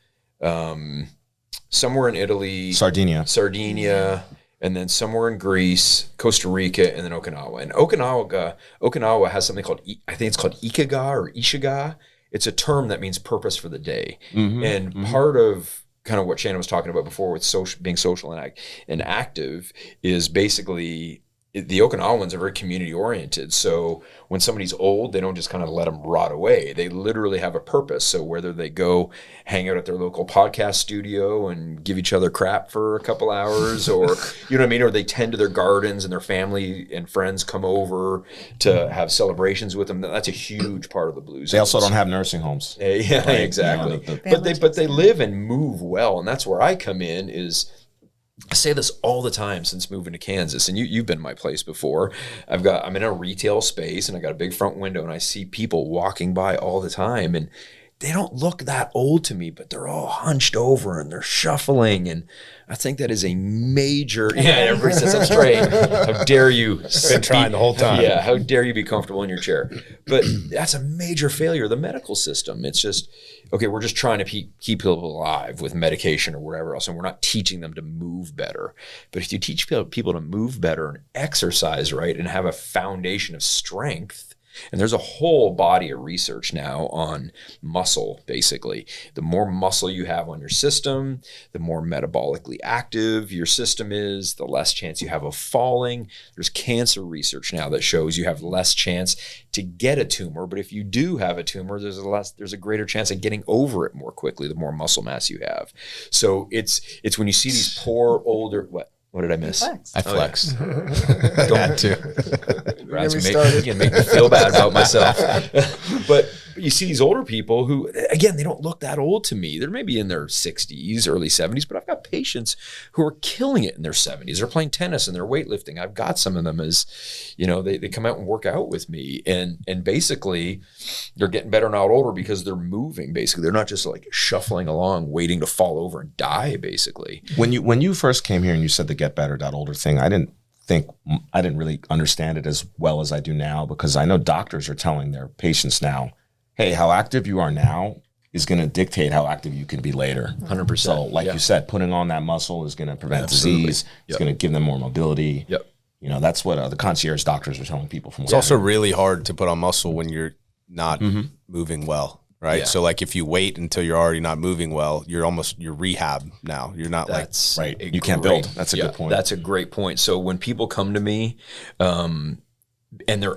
Somewhere in Italy, Sardinia, and then somewhere in Greece, Costa Rica, and then Okinawa. And Okinawa has something called, I think it's called Ikiga or Ishiga. It's a term that means purpose for the day. Mm-hmm. And part of kind of what Shannon was talking about before with being social and active is basically the Okinawans are very community oriented. So when somebody's old, they don't just kind of let them rot away. They literally have a purpose. So whether they go hang out at their local podcast studio and give each other crap for a couple hours, or you know what I mean, or they tend to their gardens and their family and friends come over to have celebrations with them. That's a huge part of the blues. They also don't have nursing homes. Yeah, right? Exactly. But they live and move well, and that's where I come in. I say this all the time since moving to Kansas, and you've been to my place before. I'm in a retail space, and I got a big front window, and I see people walking by all the time, and they don't look that old to me, but they're all hunched over and they're shuffling. And I think that is a major, everybody sits up straight. How dare you? Been trying the whole time. Yeah, how dare you be comfortable in your chair? But that's a major failure of the medical system. It's just, okay, we're just trying to keep people alive with medication or whatever else, and we're not teaching them to move better. But if you teach people to move better and exercise right and have a foundation of strength, and there's a whole body of research now on muscle, basically. The more muscle you have on your system, the more metabolically active your system is, the less chance you have of falling. There's cancer research now that shows you have less chance to get a tumor. But if you do have a tumor, there's a greater chance of getting over it more quickly, the more muscle mass you have. So it's when you see these poor older, what did I miss? I flexed. Don't you make me feel bad about myself. But you see these older people who, again, they don't look that old to me. They're maybe in their 60s, early 70s, but I've got patients who are killing it in their 70s. They're playing tennis and they're weightlifting. I've got some of them as, they come out and work out with me. And basically, they're getting better now older because they're moving, basically. They're not just like shuffling along, waiting to fall over and die, basically. When you first came here and you said the get better, that older thing, I didn't really understand it as well as I do now, because I know doctors are telling their patients now, hey, how active you are now is going to dictate how active you can be later. 100%. So like you said, putting on that muscle is going to prevent disease. It's going to give them more mobility. Yep. That's what the concierge doctors are telling people. It's also really hard to put on muscle when you're not moving well, right? Yeah. So like if you wait until you're already not moving well, you're rehab now. You're not right. You can't build. That's a good point. That's a great point. So when people come to me, and they're,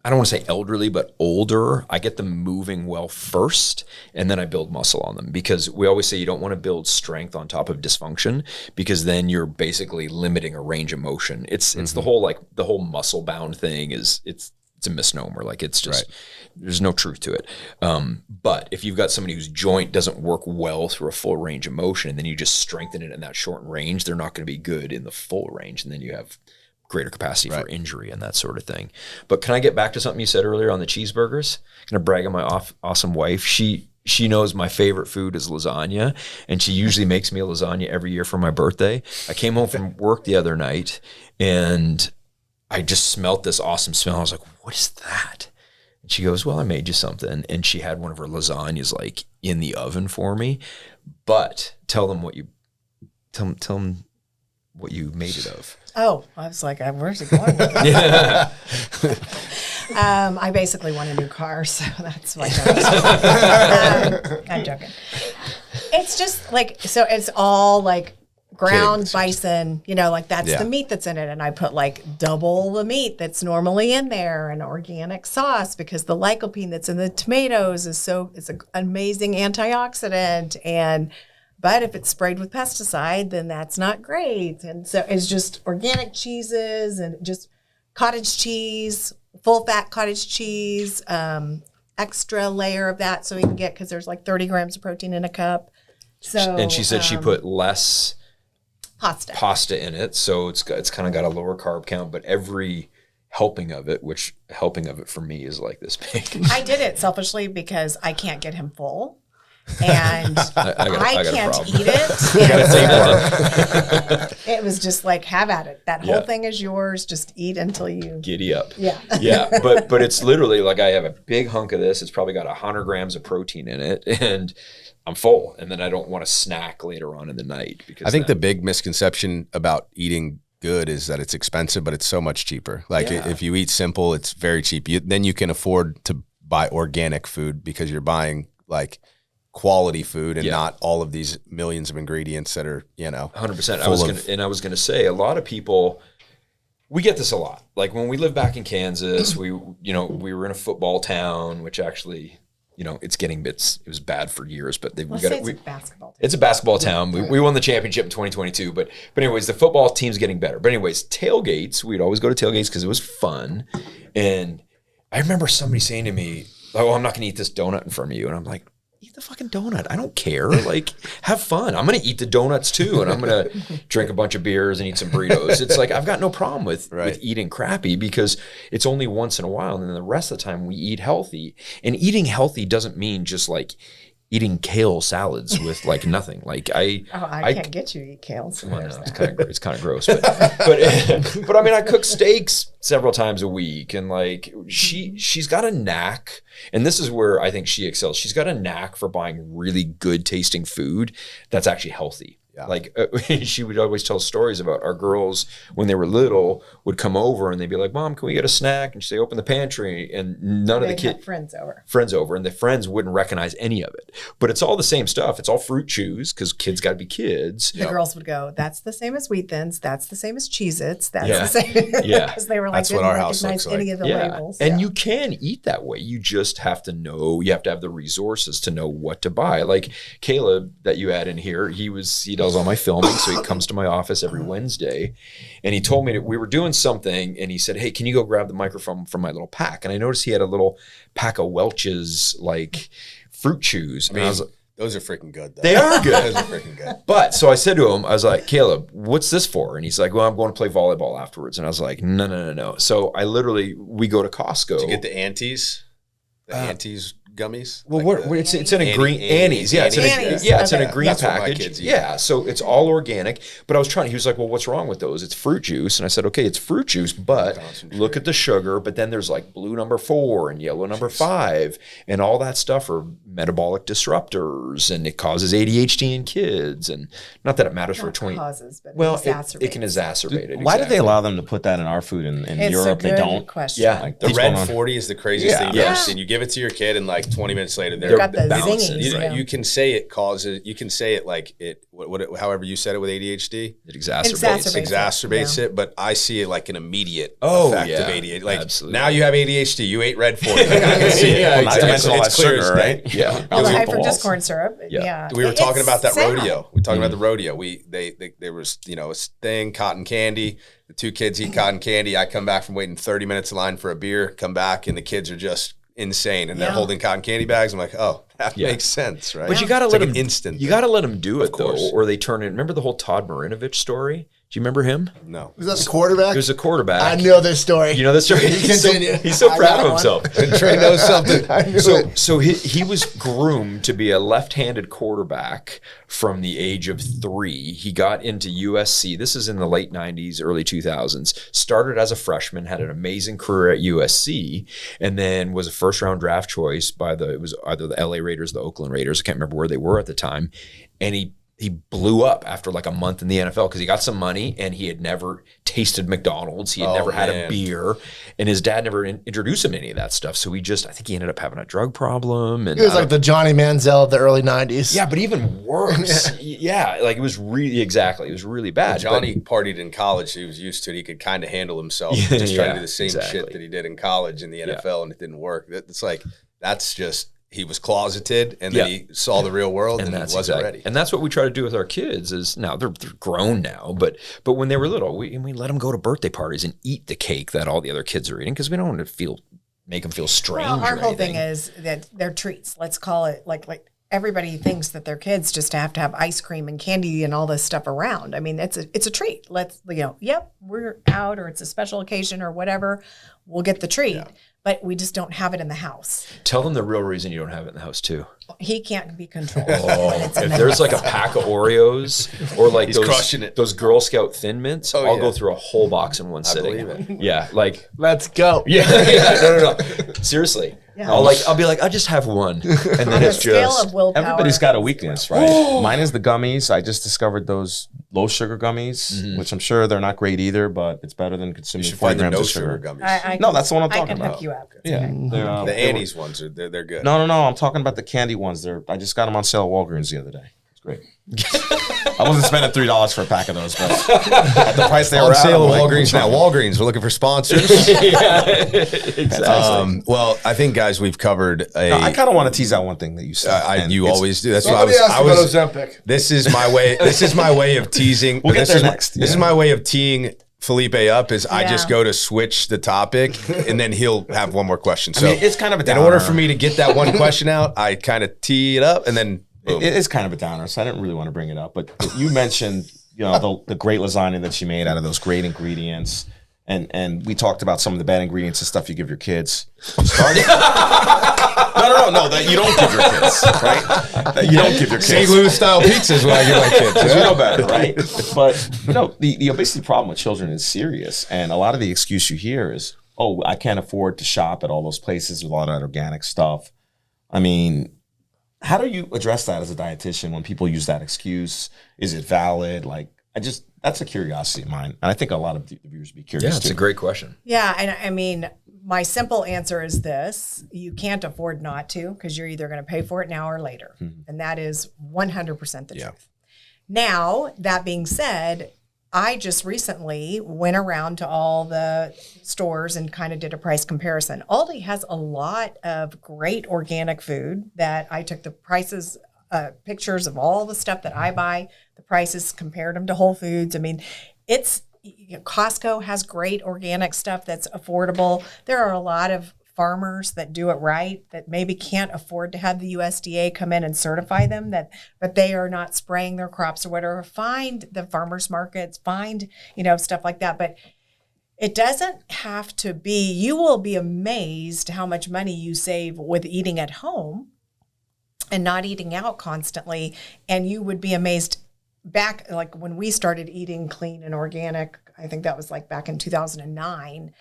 I don't want to say elderly, but older, I get them moving well first, and then I build muscle on them, because we always say you don't want to build strength on top of dysfunction, because then you're basically limiting a range of motion. It's the whole muscle bound thing it's a misnomer. Like it's just, there's no truth to it. But if you've got somebody whose joint doesn't work well through a full range of motion, and then you just strengthen it in that short range, they're not going to be good in the full range. And then you have greater capacity for injury and that sort of thing. But can I get back to something you said earlier on the cheeseburgers? I'm going to brag on my awesome wife. She knows my favorite food is lasagna, and she usually makes me a lasagna every year for my birthday. I came home from work the other night, and I just smelt this awesome smell. I was like, what is that? And she goes, well, I made you something. And she had one of her lasagnas like in the oven for me. But tell them what you made it of. Oh, I was like, where's it going with this? Yeah. I basically want a new car, so that's why I'm joking. It's just like, so it's all like ground bison, that's the meat that's in it. And I put like double the meat that's normally in there, and organic sauce, because the lycopene that's in the tomatoes it's an amazing antioxidant. But if it's sprayed with pesticide, then that's not great. And so it's just organic cheeses and just cottage cheese, full fat cottage cheese, extra layer of that so you can get, because there's like 30 grams of protein in a cup. So, and she said she put less pasta in it, so it's kind of got a lower carb count, but every helping of it for me is like this big. I did it selfishly because I can't get him full. And I can't eat it. It was just like, have at it. That whole thing is yours. Just eat until you giddy up. Yeah. Yeah. But it's literally like I have a big hunk of this. It's probably got 100 grams of protein in it, and I'm full. And then I don't want to snack later on in the night, because I think the big misconception about eating good is that it's expensive, but it's so much cheaper. Like if you eat simple, it's very cheap. Then you can afford to buy organic food, because you're buying like quality food and not all of these millions of ingredients that are, 100%. I was going to say, a lot of people, we get this a lot. Like when we lived back in Kansas, we were in a football town, which actually, it was bad for years, but a basketball town. It's a basketball town. We won the championship in 2022, but anyways, the football team's getting better. But anyways, tailgates, we'd always go to tailgates because it was fun. And I remember somebody saying to me, oh, I'm not going to eat this donut in front of you. And I'm like, eat the fucking donut. I don't care. Like, have fun. I'm going to eat the donuts too. And I'm going to drink a bunch of beers and eat some burritos. It's like, I've got no problem with eating crappy because it's only once in a while. And then the rest of the time we eat healthy. And eating healthy doesn't mean just like eating kale salads with like nothing. Like I can't get you to eat kale. So well, no, it's kind of gross, but I mean, I cook steaks several times a week, and like she's got a knack, and this is where I think she excels. She's got a knack for buying really good tasting food that's actually healthy. Yeah. Like she would always tell stories about our girls when they were little would come over and they'd be like, "Mom, can we get a snack?" And she'd say, "Open the pantry," and none of the kids friends over, and the friends wouldn't recognize any of it. But it's all the same stuff. It's all fruit chews because kids got to be kids. The girls would go, "That's the same as Wheat Thins. That's the same as Cheez-Its. That's the same." Yeah, because they were like, that's what our house looks like. Any of the labels. And you can eat that way. You just have to know. You have to have the resources to know what to buy. Like Caleb that you had in here, he does all my filming. So he comes to my office every Wednesday, and he told me that we were doing something, and he said, "Hey, can you go grab the microphone from my little pack?" And I noticed he had a little pack of Welch's like fruit chews. I mean, those are freaking good, though. They are good. Those are freaking good. But so I said to him, I was like, "Caleb, what's this for?" And he's like, "Well, I'm going to play volleyball afterwards." And I was like, No. So we go to Costco. Did you get the Antes? The Antes gummies? Well, like it's in a green Annie's. Yeah, it's in a green That's package. Yeah, so it's all organic. But I was trying. He was like, "Well, what's wrong with those? It's fruit juice." And I said, "Okay, it's fruit juice, but look at the sugar. But then there's like blue number 4 and yellow number 5, and all that stuff are metabolic disruptors, and it causes ADHD in kids. And not that it matters for a 20. Causes, but it can exacerbate it. Why do they allow them to put that in our food in Europe? They don't. Question. Yeah, like the Red 40 is the craziest thing you've ever seen. You give it to your kid, and like 20 minutes later, they're got the balancing. zingies. You can say it causes. You can say it like it. However you said it with ADHD, it exacerbates it. But I see it like an immediate effect of ADHD. Like absolutely. now you have ADHD. You ate Red 40. Like, I can see it. Not to mention all that sugar, right? Yeah. All the high-fructose corn syrup. Yeah. We were talking about that sad. rodeo. We were talking about the rodeo. There was a thing, cotton candy. The two kids eat cotton candy. I come back from waiting 30 minutes in line for a beer. Come back and the kids are just insane, and they're holding cotton candy bags. I'm like, oh, that makes sense, right? But you got to let them instant. You got to let them do it though, or they turn it. Remember the whole Todd Marinovich story? Do you remember him? No. Was that the quarterback? He was a quarterback. I know this story. You know this story? He's so proud of himself. Trey knows something. So he was groomed to be a left-handed quarterback from the age of 3. He got into USC. This is in the late 90s, early 2000s. Started as a freshman, had an amazing career at USC, and then was a first-round draft choice by it was either the LA Raiders or the Oakland Raiders. I can't remember where they were at the time. And he blew up after like a month in the NFL because he got some money and he had never tasted McDonald's. He had never had a beer, and his dad never introduced him to any of that stuff. So I think he ended up having a drug problem. And he was like the Johnny Manziel of the early 90s. Yeah, but even worse. Like it was really bad. Johnny partied in college. He was used to it. He could kind of handle himself. Just trying to do the same shit that he did in college in the NFL, and it didn't work. It's like, that's just... He was closeted, and then he saw the real world, and he wasn't ready. And that's what we try to do with our kids. Is now they're grown now, but when they were little, we let them go to birthday parties and eat the cake that all the other kids are eating because we don't want to make them feel strange. Well, our whole thing is that they're treats. Let's call it like everybody thinks that their kids just have to have ice cream and candy and all this stuff around. I mean, it's a treat. Let's we're out or it's a special occasion or whatever. We'll get the treat. Yeah. But we just don't have it in the house. Tell them the real reason you don't have it in the house too. He can't be controlled. If there's like a pack of Oreos or like those Girl Scout Thin Mints, I'll go through a whole box in one sitting. Yeah, like let's go. Yeah, no. Seriously. Yeah. I'll be like, I just have one, and then it's just everybody's got a weakness, right? Mine is the gummies. I just discovered those low sugar gummies, which I'm sure they're not great either, but it's better than consuming 4 grams of sugar gummies. No, that's the one I'm talking about. I can hook you up. Yeah, the Annie's ones they're good. No. I'm talking about the candy ones. I just got them on sale at Walgreens the other day. It's great. I wasn't spending $3 for a pack of those, but at the price they were on at, sale at Walgreens now. Walgreens, we're looking for sponsors. Exactly. Well, I think, guys, we've covered I kind of want to tease out one thing that you said. You always do. That's what I was. This is my way. This is my way of teasing. We'll get there next. This is my way of teeing Felipe up is I Yeah. just go to switch the topic and then he'll have one more question. So I mean, it's kind of a in downer. order for me to get that one question out, I kind of tee it up and then boom. It is kind of a downer, so I didn't really want to bring it up. But you mentioned, the great lasagna that she made out of those great ingredients. And we talked about some of the bad ingredients and stuff you give your kids. Starting, no, that you don't give your kids, right? That you don't give your kids. St. Louis style pizza is what I give my kids. Because you know better, right? But the obesity problem with children is serious, and a lot of the excuse you hear is, "Oh, I can't afford to shop at all those places with all that organic stuff." I mean, how do you address that as a dietitian when people use that excuse? Is it valid? That's a curiosity of mine, and I think a lot of the viewers would be curious. Yeah, it's too. a great question. Yeah, and I mean, my simple answer is this: you can't afford not to, because you're either going to pay for it now or later, and that is 100% the truth. Now, that being said, I just recently went around to all the stores and kind of did a price comparison. Aldi has a lot of great organic food that I took the prices, pictures of all the stuff that I buy, the prices, compared them to Whole Foods. I mean, Costco has great organic stuff that's affordable. There are a lot of farmers that do it right, that maybe can't afford to have the USDA come in and certify them, but they are not spraying their crops or whatever. Find the farmers markets, find, stuff like that. But it doesn't have to be. You will be amazed how much money you save with eating at home and not eating out constantly. And you would be amazed back, like when we started eating clean and organic, I think that was like back in 2009,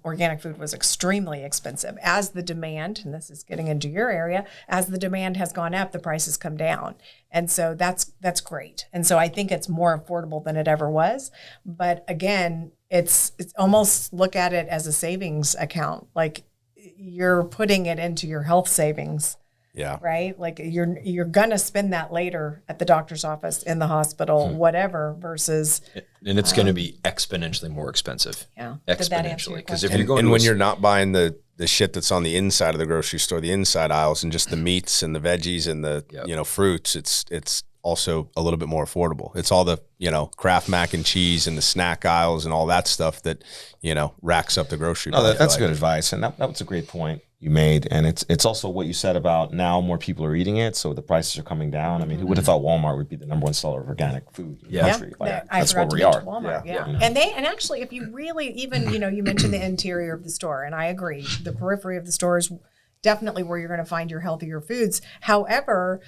organic food was extremely expensive. As the demand, and this is getting into your area, as the demand has gone up, the prices come down. And so that's great. And so I think it's more affordable than it ever was. But again, it's almost, look at it as a savings account. Like, you're putting it into your health savings. Yeah. Right? Like, you're gonna spend that later at the doctor's office, in the hospital, whatever, versus And it's going to be exponentially more expensive. Yeah. Did that answer your Exponentially. Because if question? you're going And to when you're not buying the shit that's on the inside of the grocery store, the inside aisles, and just the meats and the veggies and the fruits, it's also a little bit more affordable. It's all the Kraft mac and cheese and the snack aisles and all that stuff that racks up the grocery. No, that's good advice, and that was a great point you made. And it's also what you said about now more people are eating it, so the prices are coming down. I mean, who would have thought Walmart would be the number one seller of organic food in the country? That's where we are. Walmart, And actually, if you really even, you mentioned the interior of the store, and I agree, the periphery of the store is definitely where you're going to find your healthier foods. However,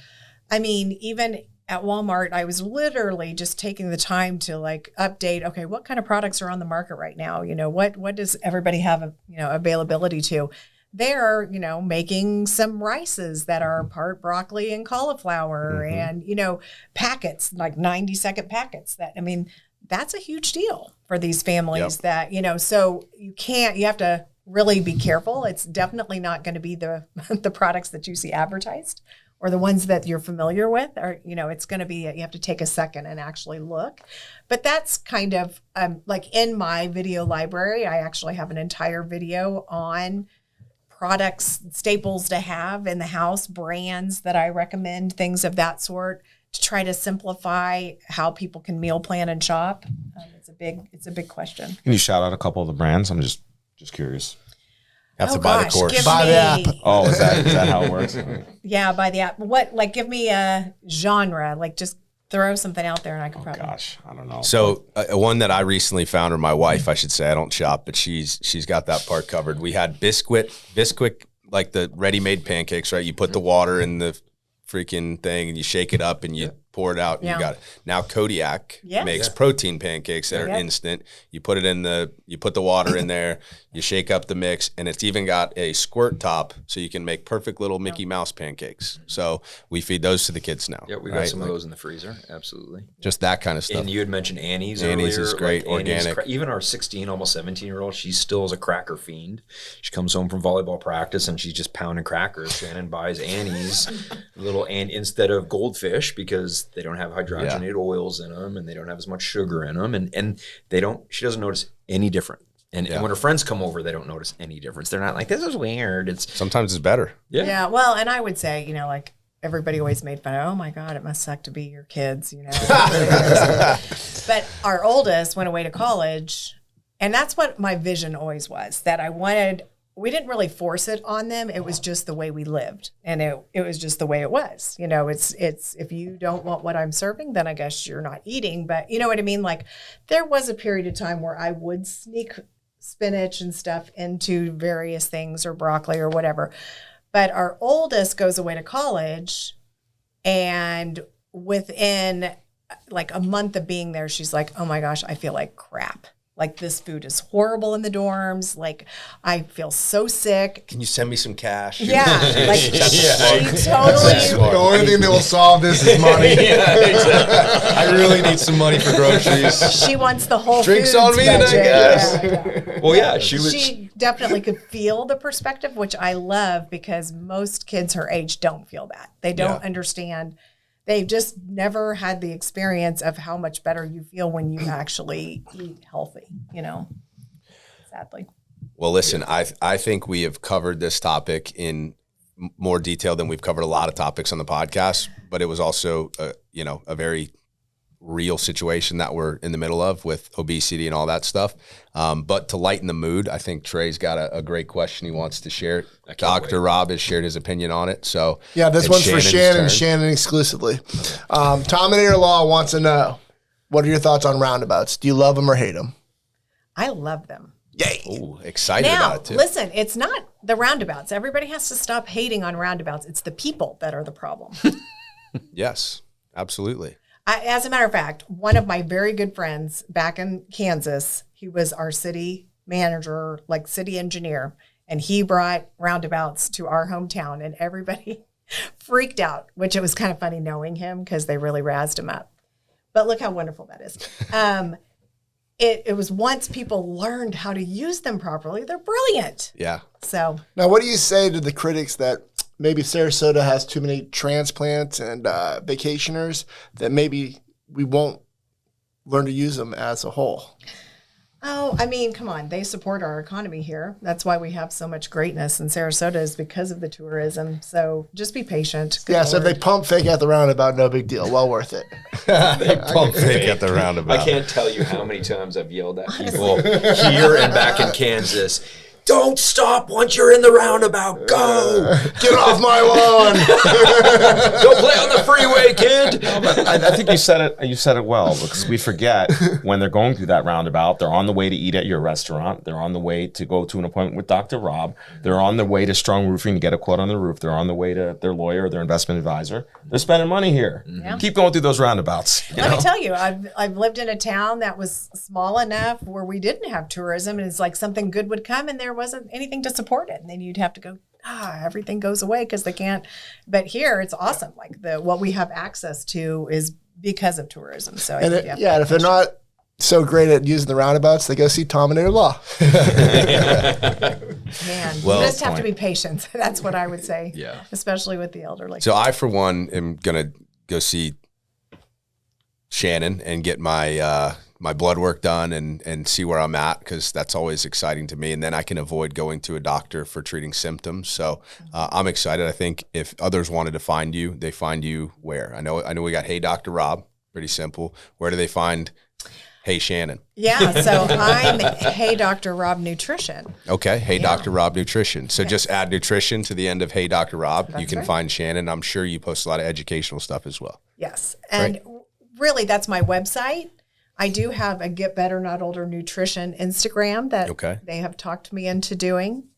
I mean, even at Walmart, I was literally just taking the time to update, okay, what kind of products are on the market right now? What does everybody have, availability to? They're, making some rices that are part broccoli and cauliflower and, packets, like 90-second packets that's a huge deal for these families that, so you have to really be careful. It's definitely not going to be the products that you see advertised or the ones that you're familiar with, or, it's going to be, you have to take a second and actually look. But that's kind of in my video library, I actually have an entire video on products, staples to have in the house, brands that I recommend, things of that sort, to try to simplify how people can meal plan and shop. It's a big question. Can you shout out a couple of the brands? I'm just curious. Have to buy the course. Buy the app. Oh, is that how it works? Yeah, buy the app. Give me a genre, just throw something out there and I could probably. Gosh, I don't know. So one that I recently found, or my wife, I should say, I don't shop, but she's got that part covered. We had Bisquick, like the ready-made pancakes, right? You put the water in the freaking thing and you shake it up and you pour it out and you got it. Now Kodiak makes protein pancakes that are instant. You put the water in there, you shake up the mix, and it's even got a squirt top so you can make perfect little Mickey Mouse pancakes. So we feed those to the kids now. Yeah, we got some of those in the freezer. Absolutely. Just that kind of stuff. And you had mentioned Annie's Annie's earlier. is great, organic. Even our 16, almost 17-year-old, she still is a cracker fiend. She comes home from volleyball practice and she's just pounding crackers. Shannon buys Annie's instead of Goldfish, because they don't have hydrogenated oils in them and they don't have as much sugar in them, and she doesn't notice any different. And when her friends come over, they don't notice any difference. They're not like, this is weird. Sometimes it's better. Yeah. Well, and I would say, everybody always made fun of, oh my God, it must suck to be your kids, you know. But our oldest went away to college, and that's what my vision always was, that we didn't really force it on them. It was just the way we lived, and it was just the way it was. You know, it's if you don't want what I'm serving, then I guess you're not eating. But you know what I mean? Like, there was a period of time where I would sneak spinach and stuff into various things, or broccoli or whatever. But our oldest goes away to college, and within like a month of being there, she's like, oh my gosh, I feel like crap. Like, this food is horrible in the dorms. Like, I feel so sick. Can you send me some cash? Yeah. Like, she totally. The only thing that will solve this is money. I really need some money for groceries. She wants the whole Drinks foods on me tonight, budget. guys. Yeah. Well, yeah, she was. She definitely could feel the perspective, which I love, because most kids her age don't feel that. They don't understand. They've just never had the experience of how much better you feel when you actually eat healthy, you know, sadly. Well, listen, I think we have covered this topic in more detail than we've covered a lot of topics on the podcast, but it was also, a very real situation that we're in the middle of with obesity and all that stuff. But to lighten the mood, I think Trey's got a great question he wants to share. Dr. Rob has shared his opinion on it. So yeah, this one's for Shannon's Shannon exclusively. Tominator Law wants to know, what are your thoughts on roundabouts? Do you love them or hate them? I love them. Yay. Ooh, excited Now, about it too. listen, it's not the roundabouts. Everybody has to stop hating on roundabouts. It's the people that are the problem. Yes, absolutely. As a matter of fact, one of my very good friends back in Kansas, he was our city manager, like city engineer, and he brought roundabouts to our hometown, and everybody freaked out, which it was kind of funny knowing him because they really razzed him up. But look how wonderful that is. It was once people learned how to use them properly, they're brilliant. Yeah. So now, what do you say to the critics that maybe Sarasota has too many transplants and vacationers, that maybe we won't learn to use them as a whole? Oh, I mean, come on. They support our economy here. That's why we have so much greatness in Sarasota, is because of the tourism. So just be patient. Good Yeah, so if Lord. they pump fake at the roundabout, no big deal. Well worth it. They pump fake at the roundabout. I can't tell you how many times I've yelled at people here and back in Kansas. Don't stop once you're in the roundabout. Go. Get off my lawn. Don't play on the freeway, kid. I think you said it well, because we forget when they're going through that roundabout, they're on the way to eat at your restaurant. They're on the way to go to an appointment with Dr. Rob. They're on the way to Strong Roofing to get a quote on the roof. They're on the way to their lawyer, their investment advisor. They're spending money here. Yeah. Keep going through those roundabouts. Let me tell you, I've lived in a town that was small enough where we didn't have tourism, and it's like something good would come and there wasn't anything to support it. And then you'd have to go, everything goes away because they can't. But here it's awesome. Like what we have access to is because of tourism. So And if they're not so great at using the roundabouts, they go see Tominator Law. Man, Well, you just have to be patient. That's what I would say. Yeah. Especially with the elderly. So I, for one, am going to go see Shannon and get my my blood work done and see where I'm at, because that's always exciting to me. And then I can avoid going to a doctor for treating symptoms. So I'm excited. I think if others wanted to find you, they find you where? I know we got Hey Dr. Rob, pretty simple. Where do they find Hey Shannon? Yeah, so I'm Hey Dr. Rob Nutrition. Okay, Hey Dr. Rob Nutrition. So just add nutrition to the end of Hey Dr. Rob. You can right. find Shannon. I'm sure you post a lot of educational stuff as well. Yes. And really, that's my website. I do have a Get Better Not Older Nutrition Instagram that they have talked me into doing.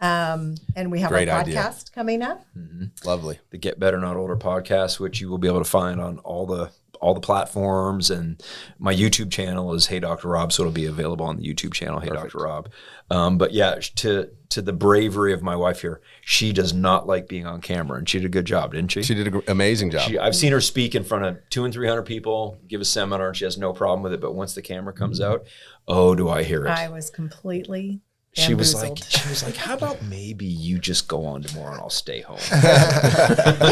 And we have Great a podcast idea. coming up. Mm-hmm. Lovely. The Get Better Not Older podcast, which you will be able to find on all the platforms, and my YouTube channel is Hey Dr. Rob, so it'll be available on the YouTube channel, Hey Dr. Rob. But yeah, to the bravery of my wife here, she does not like being on camera, and she did a good job, didn't she? She did an amazing job. I've seen her speak in front of 200 and 300 people, give a seminar, and she has no problem with it. But once the camera comes out, oh, do I hear it? I was completely She was bamboozled. like, how about maybe you just go on tomorrow and I'll stay home.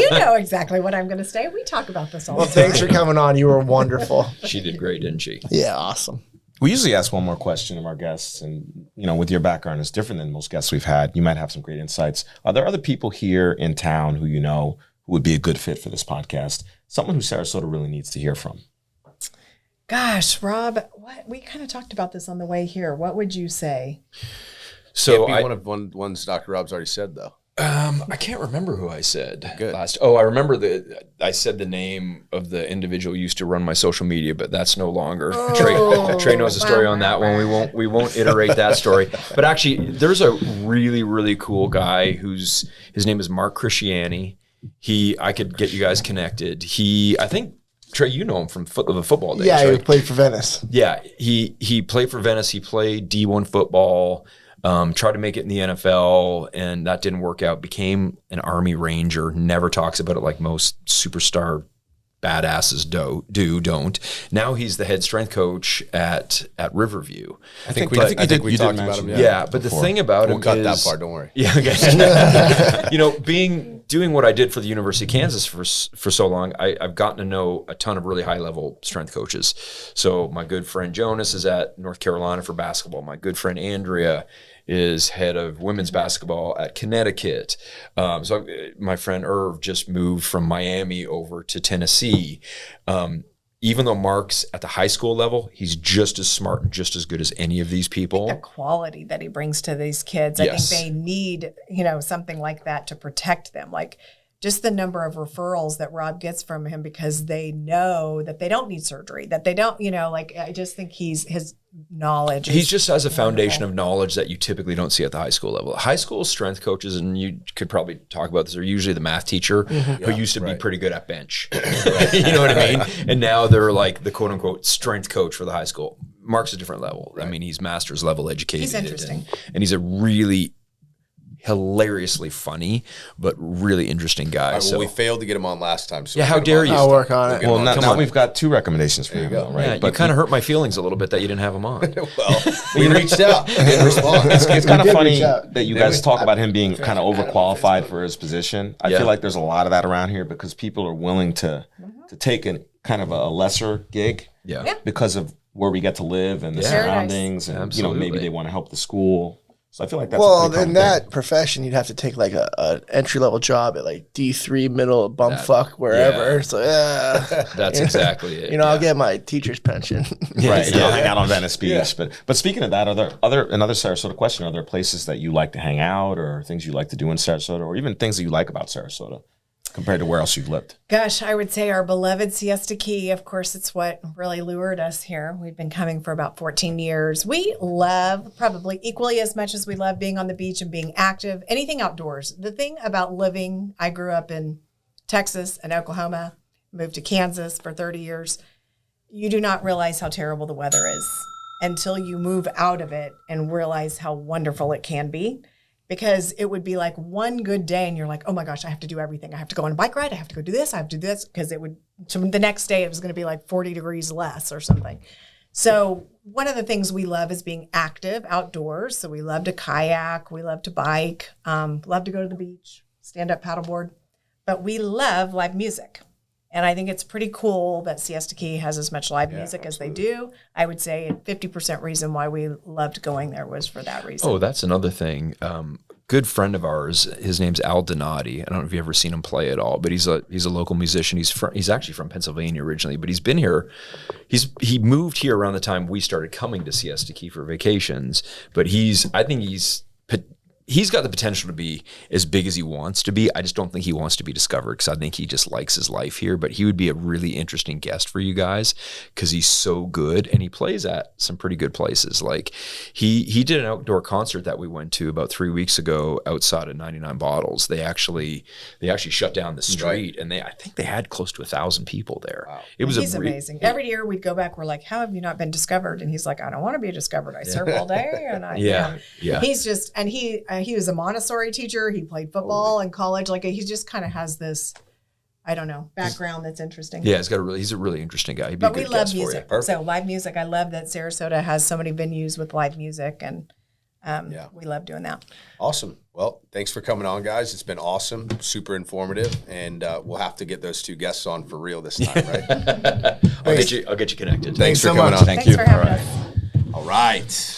You know exactly what I'm going to say. We talk about this all Well, the time. thanks for coming on. You were wonderful. She did great, didn't she? Yeah, awesome. We usually ask one more question of our guests, and with your background, it's different than most guests we've had. You might have some great insights. Are there other people here in town who who would be a good fit for this podcast? Someone who Sarasota really needs to hear from. Gosh, Rob, what we kind of talked about this on the way here. What would you say? So One of ones Dr. Rob's already said though. I can't remember who I said last. Oh, I remember I said the name of the individual who used to run my social media, but that's no longer. Trey knows the story on that one. We won't iterate that story. But actually, there's a really, really cool guy his name is Mark Christiani. I could get you guys connected. I think Trey, you know him from the football days. Yeah, right? he played for Venice. Yeah, he played for Venice. He played D1 football. Tried to make it in the NFL, and that didn't work out. Became an Army Ranger. Never talks about it like most superstar badasses don't. Now he's the head strength coach at Riverview. I think we talked about him. Yeah, but the thing about him we'll cut is, that part. Don't worry. Yeah, okay. Doing what I did for the University of Kansas for so long, I've gotten to know a ton of really high level strength coaches. So my good friend Jonas is at North Carolina for basketball. My good friend Andrea is head of women's basketball at Connecticut. So my friend Irv just moved from Miami over to Tennessee. Even though Mark's at the high school level, he's just as smart and just as good as any of these people. The quality that he brings to these kids, Yes. I think they need, something like that to protect them. Like just the number of referrals that Rob gets from him because they know that they don't need surgery, that they don't, I just think his knowledge. He just has a foundation of knowledge that you typically don't see at the high school level. High school strength coaches, and you could probably talk about this, are usually the math teacher who used to be pretty good at bench. You know what I mean? And now they're like the quote unquote strength coach for the high school. Mark's a different level. Right. I mean, he's master's level educated. He's interesting. And he's a really hilariously funny, but really interesting guy. Right, well, we failed to get him on last time. So how dare you? I'll work on it. Well, now we've got 2 recommendations for you, right? Yeah, you kind of hurt my feelings a little bit that you didn't have him on. Well, we reached out. Didn't respond. It's kind of funny reach out. that you guys talk about him being kind of overqualified for his position. I feel like there's a lot of that around here because people are willing to take a kind of a lesser gig because of where we get to live and the surroundings, and maybe they want to help the school. So I feel like that's in that profession, you'd have to take like a entry level job at like D3 middle bumfuck wherever. Yeah. So that's exactly it. I'll get my teacher's pension. Right. I'll hang out on Venice Beach. But speaking of that, another Sarasota question? Are there places that you like to hang out, or things you like to do in Sarasota, or even things that you like about Sarasota compared to where else you've lived? Gosh, I would say our beloved Siesta Key. Of course, it's what really lured us here. We've been coming for about 14 years. We love, probably equally as much as we love being on the beach and being active, anything outdoors. The thing about living, I grew up in Texas and Oklahoma, moved to Kansas for 30 years. You do not realize how terrible the weather is until you move out of it and realize how wonderful it can be. Because it would be like one good day and you're like, oh my gosh, I have to do everything. I have to go on a bike ride. I have to go do this. I have to do this. Because the next day it was going to be like 40 degrees less or something. So one of the things we love is being active outdoors. So we love to kayak. We love to bike. Love to go to the beach, stand up paddleboard. But we love live music. And I think it's pretty cool that Siesta Key has as much live music as they do. I would say a 50% reason why we loved going there was for that reason. Oh, that's another thing. Good friend of ours, his name's Al Donati. I don't know if you've ever seen him play at all, but he's a local musician. He's actually from Pennsylvania originally, but he's been here. He moved here around the time we started coming to Siesta Key for vacations. But I think he's got the potential to be as big as he wants to be. I just don't think he wants to be discovered because I think he just likes his life here. But he would be a really interesting guest for you guys because he's so good and he plays at some pretty good places. Like he did an outdoor concert that we went to about 3 weeks ago outside of 99 Bottles. They actually shut down the street and I think they had close to 1,000 people there. Wow. He's amazing. Every year we'd go back. We're like, how have you not been discovered? And he's like, I don't want to be discovered. I serve all day. And he's just, and he was a Montessori teacher. He played football in college. Like he just kind of has this, I don't know, background that's interesting. Yeah, he's a really interesting guy. He'd be a good we love guest music. for you. So live music. I love that Sarasota has so many venues with live music, and we love doing that. Awesome. Well, thanks for coming on, guys. It's been awesome, super informative, and we'll have to get those 2 guests on for real this time, right? I'll get you connected. Thanks for so coming much. on. Thanks for having us. All right.